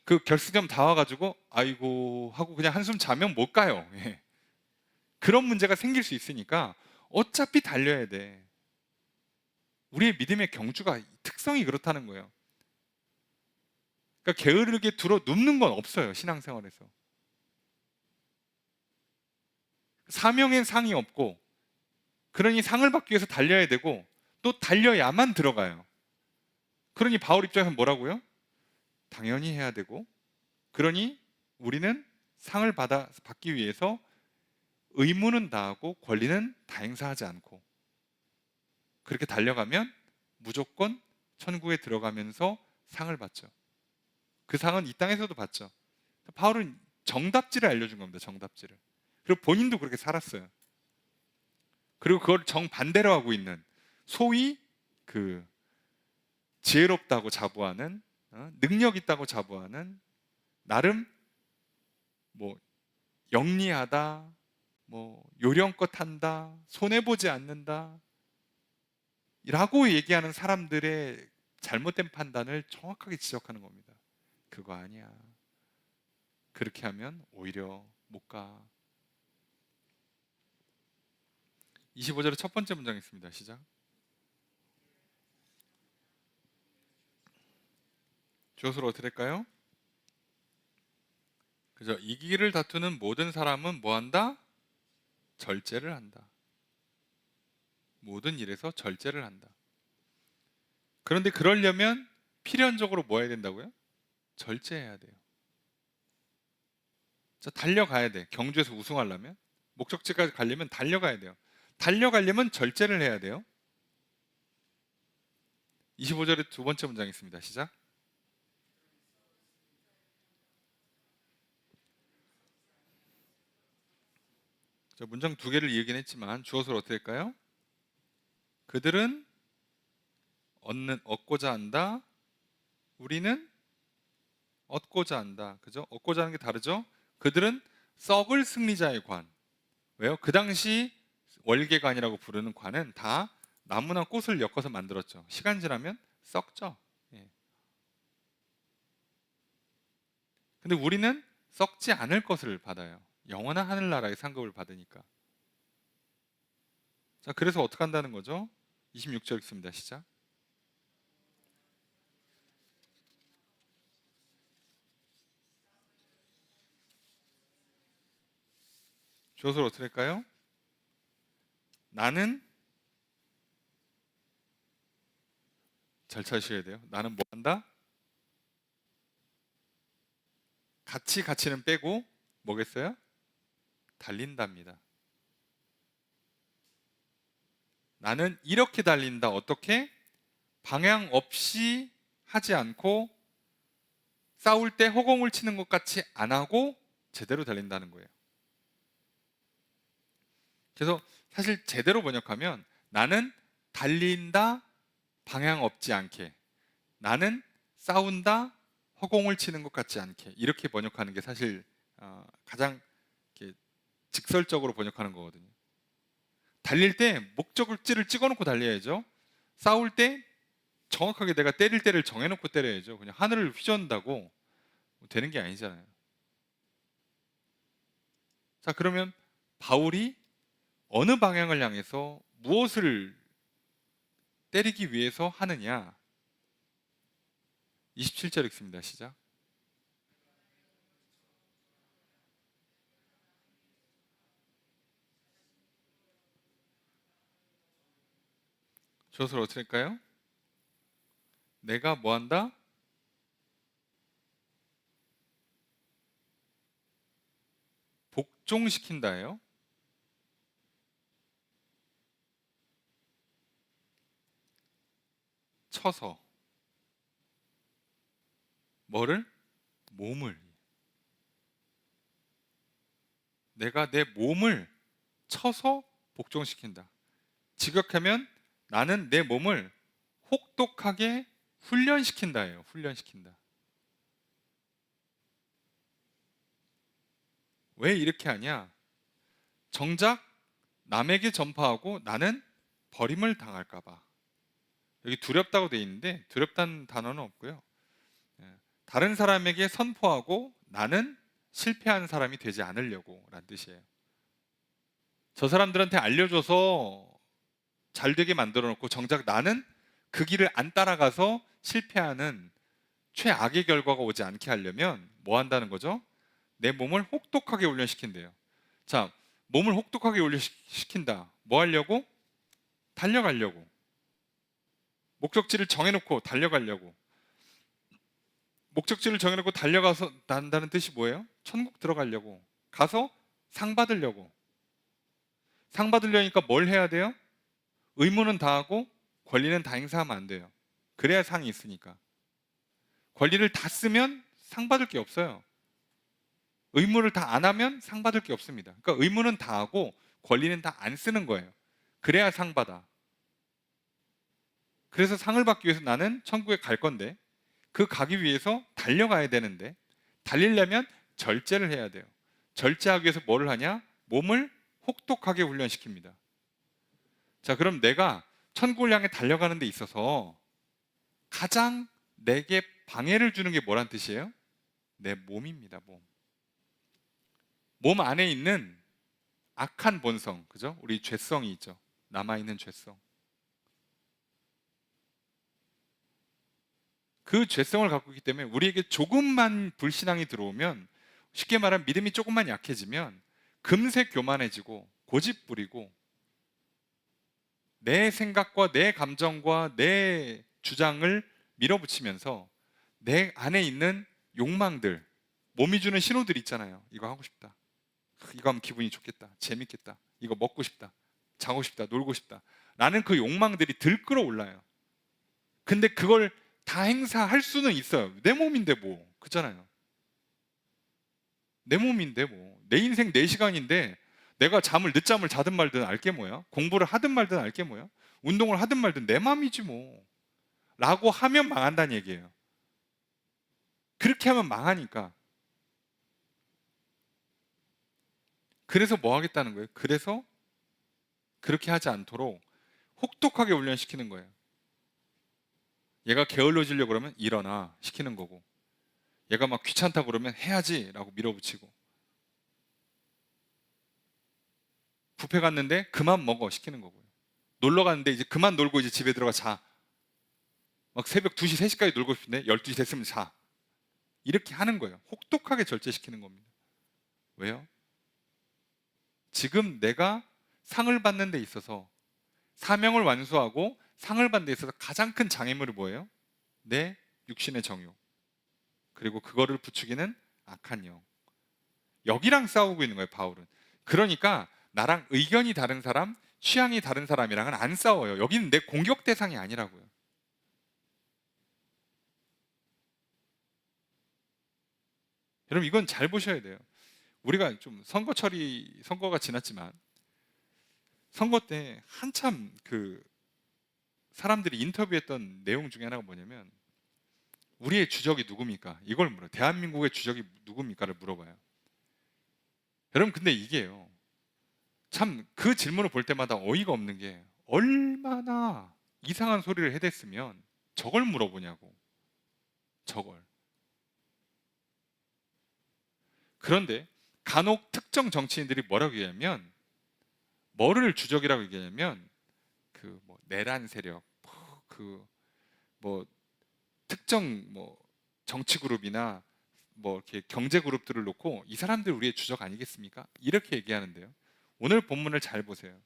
그 결승점 다 와가지고 아이고 하고 그냥 한숨 자면 못 가요. 예. 그런 문제가 생길 수 있으니까 어차피 달려야 돼. 우리의 믿음의 경주가 특성이 그렇다는 거예요. 그러니까 게으르게 들어 눕는 건 없어요. 신앙생활에서. 사명엔 상이 없고, 그러니 상을 받기 위해서 달려야 되고, 또 달려야만 들어가요. 그러니 바울 입장에서는 뭐라고요? 당연히 해야 되고, 그러니 우리는 상을 받기 위해서 의무는 다하고 권리는 다 행사하지 않고 그렇게 달려가면 무조건 천국에 들어가면서 상을 받죠. 그 상은 이 땅에서도 받죠. 바울은 정답지를 알려준 겁니다. 정답지를. 그리고 본인도 그렇게 살았어요. 그리고 그걸 정반대로 하고 있는, 소위 그 지혜롭다고 자부하는, 능력 있다고 자부하는, 나름 뭐 영리하다, 뭐 요령껏 한다, 손해보지 않는다 라고 얘기하는 사람들의 잘못된 판단을 정확하게 지적하는 겁니다. 그거 아니야. 그렇게 하면 오히려 못 가. 25절의 첫 번째 문장 있습니다. 시작. 주어서로 어떻게 될까요? 그죠? 이 길을 다투는 모든 사람은 뭐 한다? 절제를 한다. 모든 일에서 절제를 한다. 그런데 그러려면 필연적으로 뭐 해야 된다고요? 절제해야 돼요. 자, 달려가야 돼. 경주에서 우승하려면, 목적지까지 가려면 달려가야 돼요. 달려가려면 절제를 해야 돼요. 25절의 두 번째 문장 있습니다. 시작. 자, 문장 두 개를 이으긴 했지만 주어서로 어떻게 할까요? 그들은 얻고자 한다. 우리는 얻고자 한다. 그죠? 얻고자 하는 게 다르죠? 그들은 썩을 승리자의 관. 왜요? 그 당시 월계관이라고 부르는 관은 다 나무나 꽃을 엮어서 만들었죠. 시간 지나면 썩죠. 예. 근데 우리는 썩지 않을 것을 받아요. 영원한 하늘나라의 상급을 받으니까. 자, 그래서 어떻게 한다는 거죠? 26절 읽습니다. 시작. 주어서 어떻게 할까요? 나는, 잘 찾으셔야 돼요. 나는 뭐 한다? 가치는 빼고 뭐겠어요? 달린답니다. 나는 이렇게 달린다. 어떻게? 방향 없이 하지 않고, 싸울 때 허공을 치는 것 같이 안 하고 제대로 달린다는 거예요. 그래서 사실 제대로 번역하면 나는 달린다, 방향 없지 않게. 나는 싸운다, 허공을 치는 것 같지 않게. 이렇게 번역하는 게 사실 가장 이렇게 직설적으로 번역하는 거거든요. 달릴 때 목적지를 찍어놓고 달려야죠. 싸울 때 정확하게 내가 때릴 때를 정해놓고 때려야죠. 그냥 하늘을 휘젓는다고 되는 게 아니잖아요. 자, 그러면 바울이 어느 방향을 향해서 무엇을 때리기 위해서 하느냐? 27절 읽습니다. 시작. 저것을 어떻게 할까요? 내가 뭐 한다? 복종시킨다예요. 쳐서 뭐를? 몸을. 내가 내 몸을 쳐서 복종시킨다. 직역하면 나는 내 몸을 혹독하게 훈련시킨다예요. 훈련시킨다. 왜 이렇게 하냐? 정작 남에게 전파하고 나는 버림을 당할까 봐. 여기 두렵다고 돼 있는데 두렵다는 단어는 없고요. 다른 사람에게 선포하고 나는 실패한 사람이 되지 않으려고 라는 뜻이에요. 저 사람들한테 알려줘서 잘 되게 만들어 놓고 정작 나는 그 길을 안 따라가서 실패하는 최악의 결과가 오지 않게 하려면 뭐 한다는 거죠? 내 몸을 혹독하게 훈련시킨대요. 자, 몸을 혹독하게 훈련시킨다. 뭐 하려고? 달려가려고. 목적지를 정해놓고 달려가려고. 목적지를 정해놓고 달려가서 난다는 뜻이 뭐예요? 천국 들어가려고. 가서 상 받으려고. 상 받으려니까 뭘 해야 돼요? 의무는 다하고 권리는 다 행사하면 안 돼요. 그래야 상이 있으니까. 권리를 다 쓰면 상 받을 게 없어요. 의무를 다 안 하면 상 받을 게 없습니다. 그러니까 의무는 다 하고 권리는 다 안 쓰는 거예요. 그래야 상 받아. 그래서 상을 받기 위해서 나는 천국에 갈 건데 그 가기 위해서 달려가야 되는데 달리려면 절제를 해야 돼요. 절제하기 위해서 뭐를 하냐? 몸을 혹독하게 훈련시킵니다. 자, 그럼 내가 천국을 향해 달려가는 데 있어서 가장 내게 방해를 주는 게 뭐란 뜻이에요? 내 몸입니다. 몸. 몸 안에 있는 악한 본성, 그죠? 우리 죄성이 있죠. 남아있는 죄성. 그 죄성을 갖고 있기 때문에 우리에게 조금만 불신앙이 들어오면, 쉽게 말하면 믿음이 조금만 약해지면 금세 교만해지고 고집 부리고 내 생각과 내 감정과 내 주장을 밀어붙이면서 내 안에 있는 욕망들, 몸이 주는 신호들 있잖아요. 이거 하고 싶다, 이거 하면 기분이 좋겠다, 재밌겠다, 이거 먹고 싶다, 자고 싶다, 놀고 싶다, 나는 그 욕망들이 들끓어 올라요. 근데 그걸 다 행사할 수는 있어요. 내 몸인데 뭐, 그렇잖아요. 내 몸인데 뭐, 내 인생 4시간인데 내가 잠을 늦잠을 자든 말든 알게 뭐야? 공부를 하든 말든 알게 뭐야? 운동을 하든 말든 내 맘이지 뭐 라고 하면 망한다는 얘기예요. 그렇게 하면 망하니까. 그래서 뭐 하겠다는 거예요? 그래서 그렇게 하지 않도록 혹독하게 훈련시키는 거예요. 얘가 게을러지려고 그러면 일어나 시키는 거고, 얘가 막 귀찮다고 그러면 해야지 라고 밀어붙이고, 뷔페 갔는데 그만 먹어 시키는 거고요. 놀러 갔는데 이제 그만 놀고 이제 집에 들어가 자. 막 새벽 2시, 3시까지 놀고 싶은데 12시 됐으면 자. 이렇게 하는 거예요. 혹독하게 절제시키는 겁니다. 왜요? 지금 내가 상을 받는 데 있어서, 사명을 완수하고 상을 받는 데 있어서 가장 큰 장애물이 뭐예요? 내 육신의 정욕, 그리고 그거를 부추기는 악한 영. 여기랑 싸우고 있는 거예요, 바울은. 그러니까 나랑 의견이 다른 사람, 취향이 다른 사람이랑은 안 싸워요. 여기는 내 공격 대상이 아니라고요. 여러분, 이건 잘 보셔야 돼요. 우리가 좀 선거가 지났지만 선거 때 한참 그 사람들이 인터뷰했던 내용 중에 하나가 뭐냐면, 우리의 주적이 누굽니까? 이걸 물어요. 대한민국의 주적이 누굽니까를 물어봐요. 여러분, 근데 이게요, 참 그 질문을 볼 때마다 어이가 없는 게, 얼마나 이상한 소리를 해댔으면 저걸 물어보냐고. 저걸. 그런데 간혹 특정 정치인들이 뭐라고 얘기하면, 뭐를 주적이라고 얘기하냐면 그 뭐 내란 세력, 그 뭐 특정 뭐 정치 그룹이나 뭐 이렇게 경제 그룹들을 놓고 이 사람들 우리의 주적 아니겠습니까? 이렇게 얘기하는데요. 오늘 본문을 잘 보세요.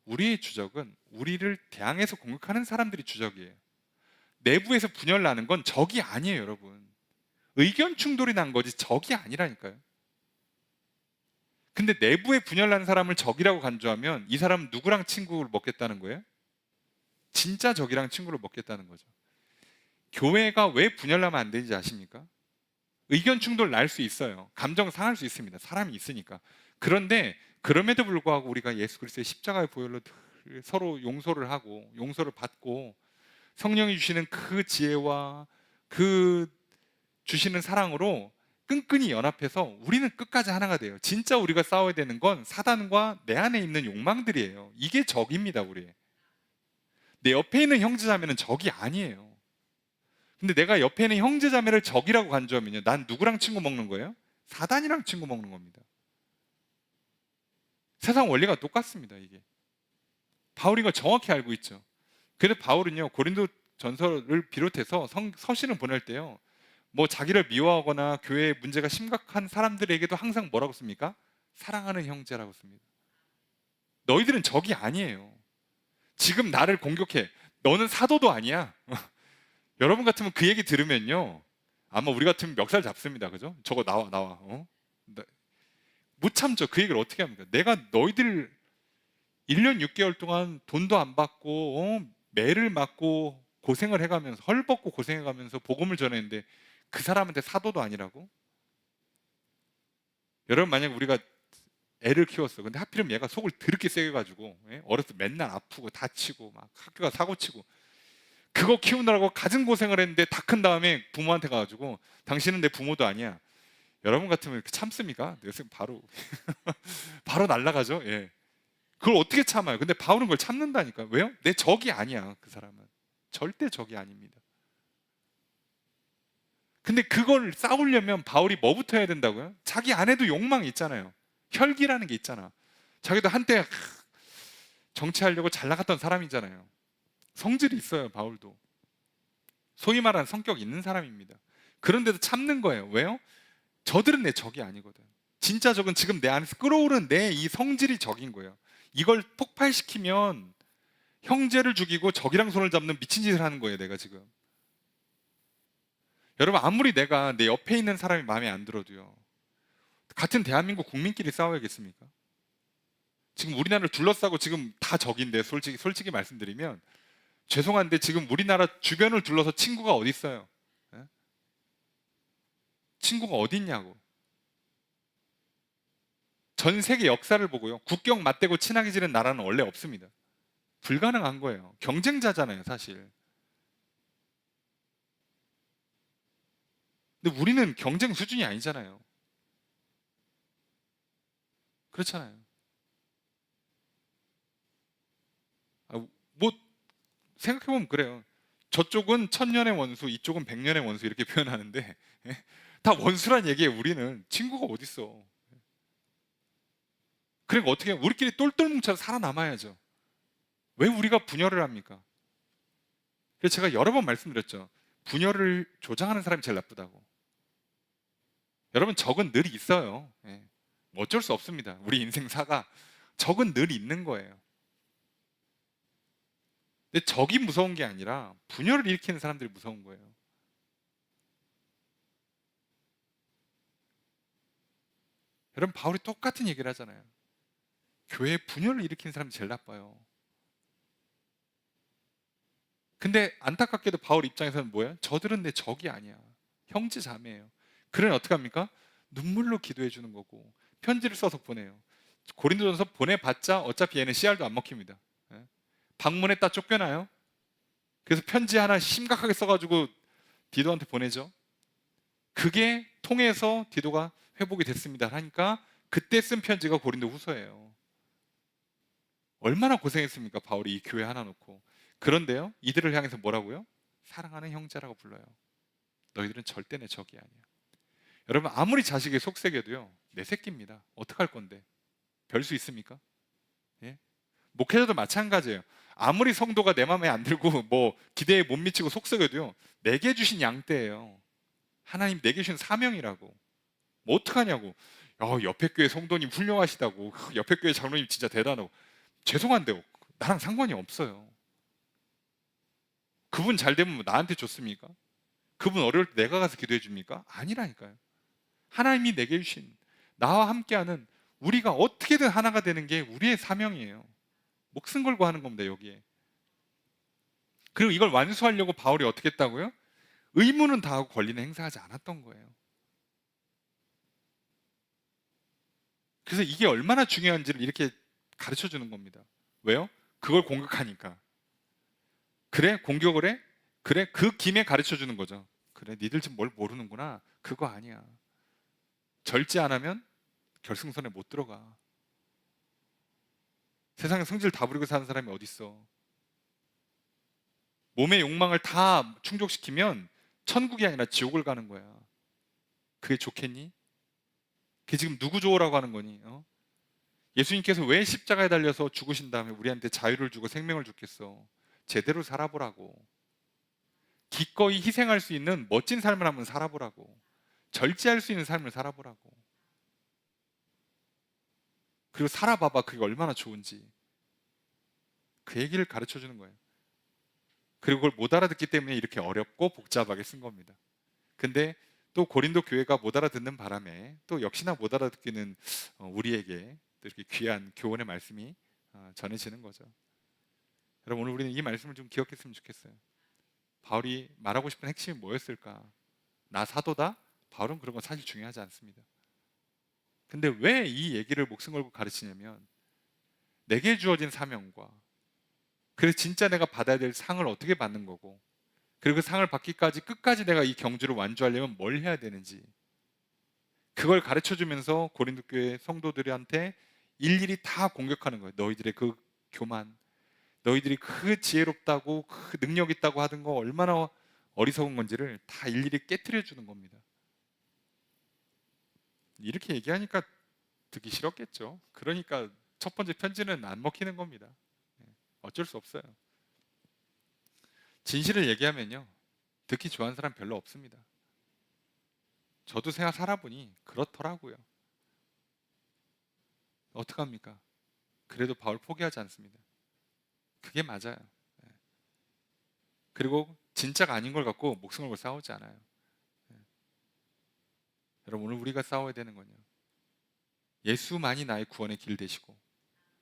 우리의 주적은 우리를 대항해서 공격하는 사람들이 주적이에요. 내부에서 분열 나는 건 적이 아니에요, 여러분. 의견 충돌이 난 거지 적이 아니라니까요. 근데 내부에 분열 나는 사람을 적이라고 간주하면 이 사람은 누구랑 친구를 먹겠다는 거예요? 진짜 적이랑 친구를 먹겠다는 거죠. 교회가 왜 분열 나면 안 되는지 아십니까? 의견 충돌 날 수 있어요. 감정 상할 수 있습니다. 사람이 있으니까. 그런데 그럼에도 불구하고 우리가 예수 그리스도의 십자가의 보혈로 서로 용서를 하고 용서를 받고 성령이 주시는 그 지혜와 그 주시는 사랑으로 끈끈이 연합해서 우리는 끝까지 하나가 돼요. 진짜 우리가 싸워야 되는 건 사단과 내 안에 있는 욕망들이에요. 이게 적입니다, 우리. 내 옆에 있는 형제자매는 적이 아니에요. 근데 내가 옆에 있는 형제자매를 적이라고 간주하면요, 난 누구랑 친구 먹는 거예요? 사단이랑 친구 먹는 겁니다. 세상 원리가 똑같습니다. 이게 바울이 이걸 정확히 알고 있죠. 그래서 바울은요, 고린도 전서를 비롯해서 서신을 보낼 때요, 뭐 자기를 미워하거나 교회에 문제가 심각한 사람들에게도 항상 뭐라고 씁니까? 사랑하는 형제라고 씁니다. 너희들은 적이 아니에요. 지금 나를 공격해. 너는 사도도 아니야. 여러분 같으면 그 얘기 들으면요, 아마 우리 같으면 멱살 잡습니다. 그죠? 저거 나와. 못 참죠. 그 얘기를 어떻게 합니까? 내가 너희들 1년 6개월 동안 돈도 안 받고 매를 맞고 고생을 해가면서, 헐벗고 고생해가면서 복음을 전했는데 그 사람한테 사도도 아니라고? 여러분, 만약 우리가 애를 키웠어. 근데 하필이면 얘가 속을 더럽게 세게 가지고 어렸을 때 맨날 아프고 다치고 막 학교가 사고치고, 그거 키우느라고 갖은 고생을 했는데 다 큰 다음에 부모한테 가가지고 당신은 내 부모도 아니야. 여러분 같으면 이렇게 참습니까? 요새 바로 바로 날아가죠. 예. 그걸 어떻게 참아요? 근데 바울은 그걸 참는다니까. 왜요? 내 적이 아니야. 그 사람은 절대 적이 아닙니다. 근데 그걸 싸우려면 바울이 뭐부터 해야 된다고요? 자기 안에도 욕망이 있잖아요. 혈기라는 게 있잖아. 자기도 한때 정치하려고 잘 나갔던 사람이잖아요. 성질이 있어요. 바울도 소위 말하는 성격 있는 사람입니다. 그런데도 참는 거예요. 왜요? 저들은 내 적이 아니거든. 진짜 적은 지금 내 안에서 끓어오른 내 이 성질이 적인 거예요. 이걸 폭발시키면 형제를 죽이고 적이랑 손을 잡는 미친 짓을 하는 거예요, 내가 지금. 여러분, 아무리 내가 내 옆에 있는 사람이 마음에 안 들어도요, 같은 대한민국 국민끼리 싸워야겠습니까? 지금 우리나라를 둘러싸고 지금 다 적인데, 솔직히 말씀드리면 죄송한데 지금 우리나라 주변을 둘러서 친구가 어디 있어요? 예? 친구가 어디 있냐고. 전 세계 역사를 보고요, 국경 맞대고 친하게 지낸 나라는 원래 없습니다. 불가능한 거예요. 경쟁자잖아요, 사실. 근데 우리는 경쟁 수준이 아니잖아요. 그렇잖아요. 뭐 생각해보면 그래요. 저쪽은 천년의 원수, 이쪽은 백년의 원수, 이렇게 표현하는데 다 원수란 얘기예요. 우리는 친구가 어딨어. 그러니까 어떻게 해요? 우리끼리 똘똘 뭉쳐서 살아남아야죠. 왜 우리가 분열을 합니까? 그래서 제가 여러 번 말씀드렸죠. 분열을 조장하는 사람이 제일 나쁘다고. 여러분, 적은 늘 있어요. 예. 뭐 어쩔 수 없습니다. 우리 인생사가 적은 늘 있는 거예요. 근데 적이 무서운 게 아니라 분열을 일으키는 사람들이 무서운 거예요. 여러분, 바울이 똑같은 얘기를 하잖아요. 교회에 분열을 일으키는 사람이 제일 나빠요. 근데 안타깝게도 바울 입장에서는 뭐예요? 저들은 내 적이 아니야. 형제 자매예요. 그러니 어떻게 합니까? 눈물로 기도해 주는 거고 편지를 써서 보내요. 고린도전서 보내봤자 어차피 얘는 씨알도 안 먹힙니다. 예? 방문했다 쫓겨나요. 그래서 편지 하나 심각하게 써가지고 디도한테 보내죠. 그게 통해서 디도가 회복이 됐습니다 하니까 그때 쓴 편지가 고린도 후서예요. 얼마나 고생했습니까, 바울이 이 교회 하나 놓고. 그런데요, 이들을 향해서 뭐라고요? 사랑하는 형제라고 불러요. 너희들은 절대 내 적이 아니야. 여러분, 아무리 자식이 속삭여도요, 내 새끼입니다. 어떡할 건데? 별 수 있습니까? 예? 목회자도 마찬가지예요. 아무리 성도가 내 마음에 안 들고 뭐 기대에 못 미치고 속썩여도요, 내게 주신 양떼예요. 하나님 내게 주신 사명이라고. 뭐 어떡하냐고. 옆에 교회 성도님 훌륭하시다고, 옆에 교회 장로님 진짜 대단하고. 죄송한데요, 나랑 상관이 없어요. 그분 잘 되면 뭐 나한테 좋습니까? 그분 어려울 때 내가 가서 기도해 줍니까? 아니라니까요. 하나님이 내게 주신, 나와 함께하는, 우리가 어떻게든 하나가 되는 게 우리의 사명이에요. 목숨 걸고 하는 겁니다, 여기에. 그리고 이걸 완수하려고 바울이 어떻게 했다고요? 의무는 다하고 권리는 행사하지 않았던 거예요. 그래서 이게 얼마나 중요한지를 이렇게 가르쳐 주는 겁니다. 왜요? 그걸 공격하니까. 그래? 공격을 해? 그래? 그 김에 가르쳐 주는 거죠. 그래, 니들 지금 뭘 모르는구나. 그거 아니야. 절제 안 하면 결승선에 못 들어가. 세상에 성질 다 부리고 사는 사람이 어딨어. 몸의 욕망을 다 충족시키면 천국이 아니라 지옥을 가는 거야. 그게 좋겠니? 그게 지금 누구 좋으라고 하는 거니? 예수님께서 왜 십자가에 달려서 죽으신 다음에 우리한테 자유를 주고 생명을 주겠어? 제대로 살아보라고. 기꺼이 희생할 수 있는 멋진 삶을 한번 살아보라고. 절제할 수 있는 삶을 살아보라고. 그리고 살아봐봐, 그게 얼마나 좋은지. 그 얘기를 가르쳐 주는 거예요. 그리고 그걸 못 알아듣기 때문에 이렇게 어렵고 복잡하게 쓴 겁니다. 근데 또 고린도 교회가 못 알아듣는 바람에 또 역시나 못 알아듣기는 우리에게 또 이렇게 귀한 교훈의 말씀이 전해지는 거죠. 여러분, 오늘 우리는 이 말씀을 좀 기억했으면 좋겠어요. 바울이 말하고 싶은 핵심이 뭐였을까? 나 사도다? 바울은 그런 건 사실 중요하지 않습니다. 근데 왜 이 얘기를 목숨 걸고 가르치냐면, 내게 주어진 사명과, 그래서 진짜 내가 받아야 될 상을 어떻게 받는 거고, 그리고 그 상을 받기까지 끝까지 내가 이 경주를 완주하려면 뭘 해야 되는지, 그걸 가르쳐 주면서 고린도 교회 성도들한테 일일이 다 공격하는 거예요. 너희들의 그 교만, 너희들이 그 지혜롭다고, 그 능력 있다고 하던 거 얼마나 어리석은 건지를 다 일일이 깨트려 주는 겁니다. 이렇게 얘기하니까 듣기 싫었겠죠. 그러니까 첫 번째 편지는 안 먹히는 겁니다. 어쩔 수 없어요. 진실을 얘기하면요, 듣기 좋아하는 사람 별로 없습니다. 저도 생각 살아보니 그렇더라고요. 어떡합니까? 그래도 바울 포기하지 않습니다. 그게 맞아요. 그리고 진짜가 아닌 걸 갖고 목숨을 걸고 싸우지 않아요. 여러분, 오늘 우리가 싸워야 되는 건요, 예수만이 나의 구원의 길 되시고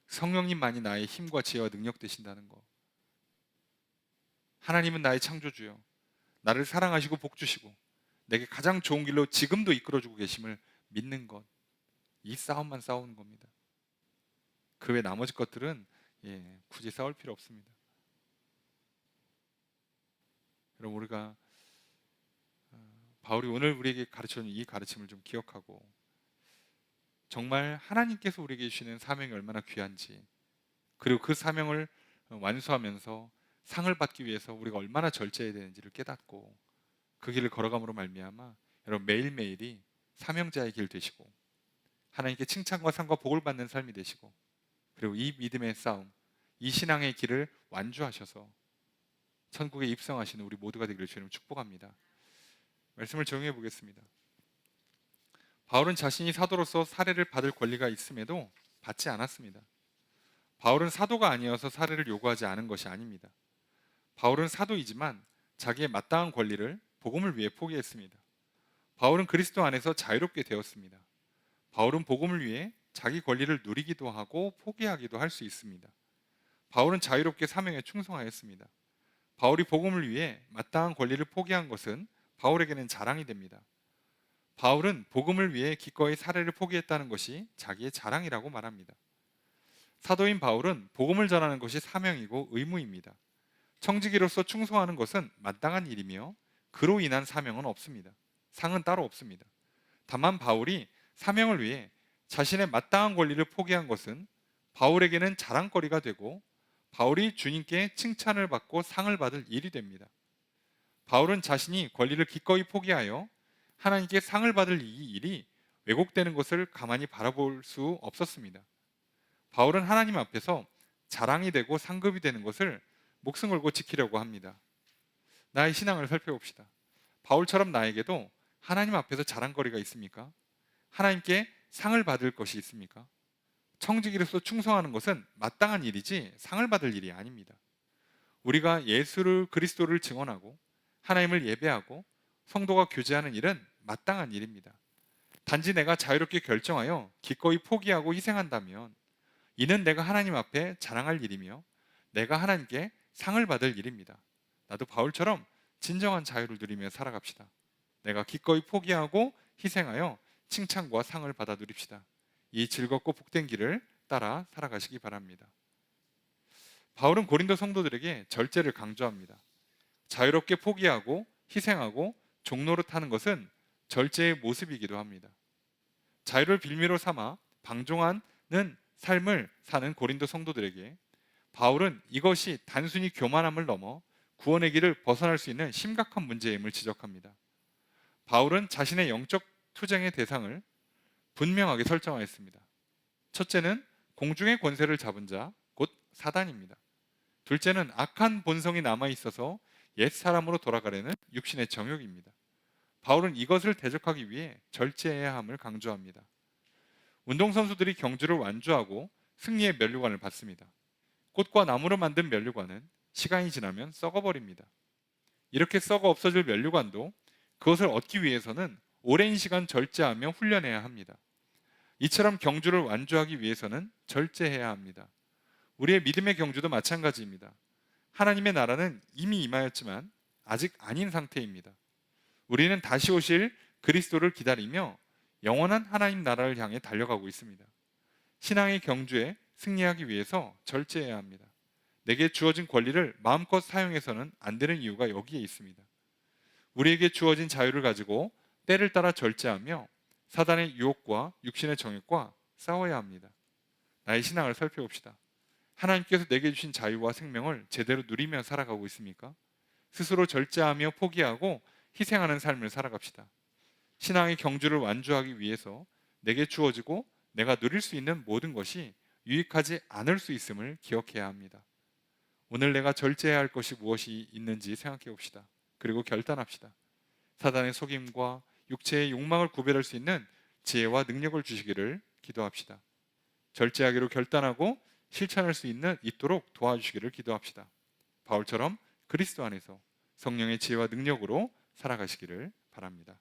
성령님만이 나의 힘과 지혜와 능력 되신다는 거. 하나님은 나의 창조주요, 나를 사랑하시고 복 주시고 내게 가장 좋은 길로 지금도 이끌어주고 계심을 믿는 것. 이 싸움만 싸우는 겁니다. 그 외 나머지 것들은 굳이 싸울 필요 없습니다. 여러분, 우리가 바울이 오늘 우리에게 가르쳐준 이 가르침을 좀 기억하고, 정말 하나님께서 우리에게 주시는 사명이 얼마나 귀한지, 그리고 그 사명을 완수하면서 상을 받기 위해서 우리가 얼마나 절제해야 되는지를 깨닫고 그 길을 걸어감으로 말미암아 여러분, 매일매일이 사명자의 길 되시고 하나님께 칭찬과 상과 복을 받는 삶이 되시고, 그리고 이 믿음의 싸움, 이 신앙의 길을 완주하셔서 천국에 입성하시는 우리 모두가 되기를 주님 축복합니다. 말씀을 정리해 보겠습니다. 바울은 자신이 사도로서 사례를 받을 권리가 있음에도 받지 않았습니다. 바울은 사도가 아니어서 사례를 요구하지 않은 것이 아닙니다. 바울은 사도이지만 자기의 마땅한 권리를 복음을 위해 포기했습니다. 바울은 그리스도 안에서 자유롭게 되었습니다. 바울은 복음을 위해 자기 권리를 누리기도 하고 포기하기도 할 수 있습니다. 바울은 자유롭게 사명에 충성하였습니다. 바울이 복음을 위해 마땅한 권리를 포기한 것은 바울에게는 자랑이 됩니다. 바울은 복음을 위해 기꺼이 사례를 포기했다는 것이 자기의 자랑이라고 말합니다. 사도인 바울은 복음을 전하는 것이 사명이고 의무입니다. 청지기로서 충성하는 것은 마땅한 일이며 그로 인한 사명은 없습니다. 상은 따로 없습니다. 다만 바울이 사명을 위해 자신의 마땅한 권리를 포기한 것은 바울에게는 자랑거리가 되고 바울이 주님께 칭찬을 받고 상을 받을 일이 됩니다. 바울은 자신이 권리를 기꺼이 포기하여 하나님께 상을 받을 이 일이 왜곡되는 것을 가만히 바라볼 수 없었습니다. 바울은 하나님 앞에서 자랑이 되고 상급이 되는 것을 목숨 걸고 지키려고 합니다. 나의 신앙을 살펴봅시다. 바울처럼 나에게도 하나님 앞에서 자랑거리가 있습니까? 하나님께 상을 받을 것이 있습니까? 청지기로서 충성하는 것은 마땅한 일이지 상을 받을 일이 아닙니다. 우리가 예수를 그리스도를 증언하고 하나님을 예배하고 성도가 교제하는 일은 마땅한 일입니다. 단지 내가 자유롭게 결정하여 기꺼이 포기하고 희생한다면 이는 내가 하나님 앞에 자랑할 일이며 내가 하나님께 상을 받을 일입니다. 나도 바울처럼 진정한 자유를 누리며 살아갑시다. 내가 기꺼이 포기하고 희생하여 칭찬과 상을 받아 누립시다. 이 즐겁고 복된 길을 따라 살아가시기 바랍니다. 바울은 고린도 성도들에게 절제를 강조합니다. 자유롭게 포기하고 희생하고 종노릇하는 것은 절제의 모습이기도 합니다. 자유를 빌미로 삼아 방종하는 삶을 사는 고린도 성도들에게 바울은 이것이 단순히 교만함을 넘어 구원의 길을 벗어날 수 있는 심각한 문제임을 지적합니다. 바울은 자신의 영적 투쟁의 대상을 분명하게 설정하였습니다. 첫째는 공중의 권세를 잡은 자, 곧 사단입니다. 둘째는 악한 본성이 남아있어서 옛사람으로 돌아가려는 육신의 정욕입니다. 바울은 이것을 대적하기 위해 절제해야 함을 강조합니다. 운동선수들이 경주를 완주하고 승리의 면류관을 받습니다. 꽃과 나무로 만든 면류관은 시간이 지나면 썩어버립니다. 이렇게 썩어 없어질 면류관도 그것을 얻기 위해서는 오랜 시간 절제하며 훈련해야 합니다. 이처럼 경주를 완주하기 위해서는 절제해야 합니다. 우리의 믿음의 경주도 마찬가지입니다. 하나님의 나라는 이미 임하였지만 아직 아닌 상태입니다. 우리는 다시 오실 그리스도를 기다리며 영원한 하나님 나라를 향해 달려가고 있습니다. 신앙의 경주에 승리하기 위해서 절제해야 합니다. 내게 주어진 권리를 마음껏 사용해서는 안 되는 이유가 여기에 있습니다. 우리에게 주어진 자유를 가지고 때를 따라 절제하며 사단의 유혹과 육신의 정욕과 싸워야 합니다. 나의 신앙을 살펴봅시다. 하나님께서 내게 주신 자유와 생명을 제대로 누리며 살아가고 있습니까? 스스로 절제하며 포기하고 희생하는 삶을 살아갑시다. 신앙의 경주를 완주하기 위해서 내게 주어지고 내가 누릴 수 있는 모든 것이 유익하지 않을 수 있음을 기억해야 합니다. 오늘 내가 절제해야 할 것이 무엇이 있는지 생각해 봅시다. 그리고 결단합시다. 사단의 속임과 육체의 욕망을 구별할 수 있는 지혜와 능력을 주시기를 기도합시다. 절제하기로 결단하고 실천할 수 있도록 도와주시기를 기도합시다. 바울처럼 그리스도 안에서 성령의 지혜와 능력으로 살아가시기를 바랍니다.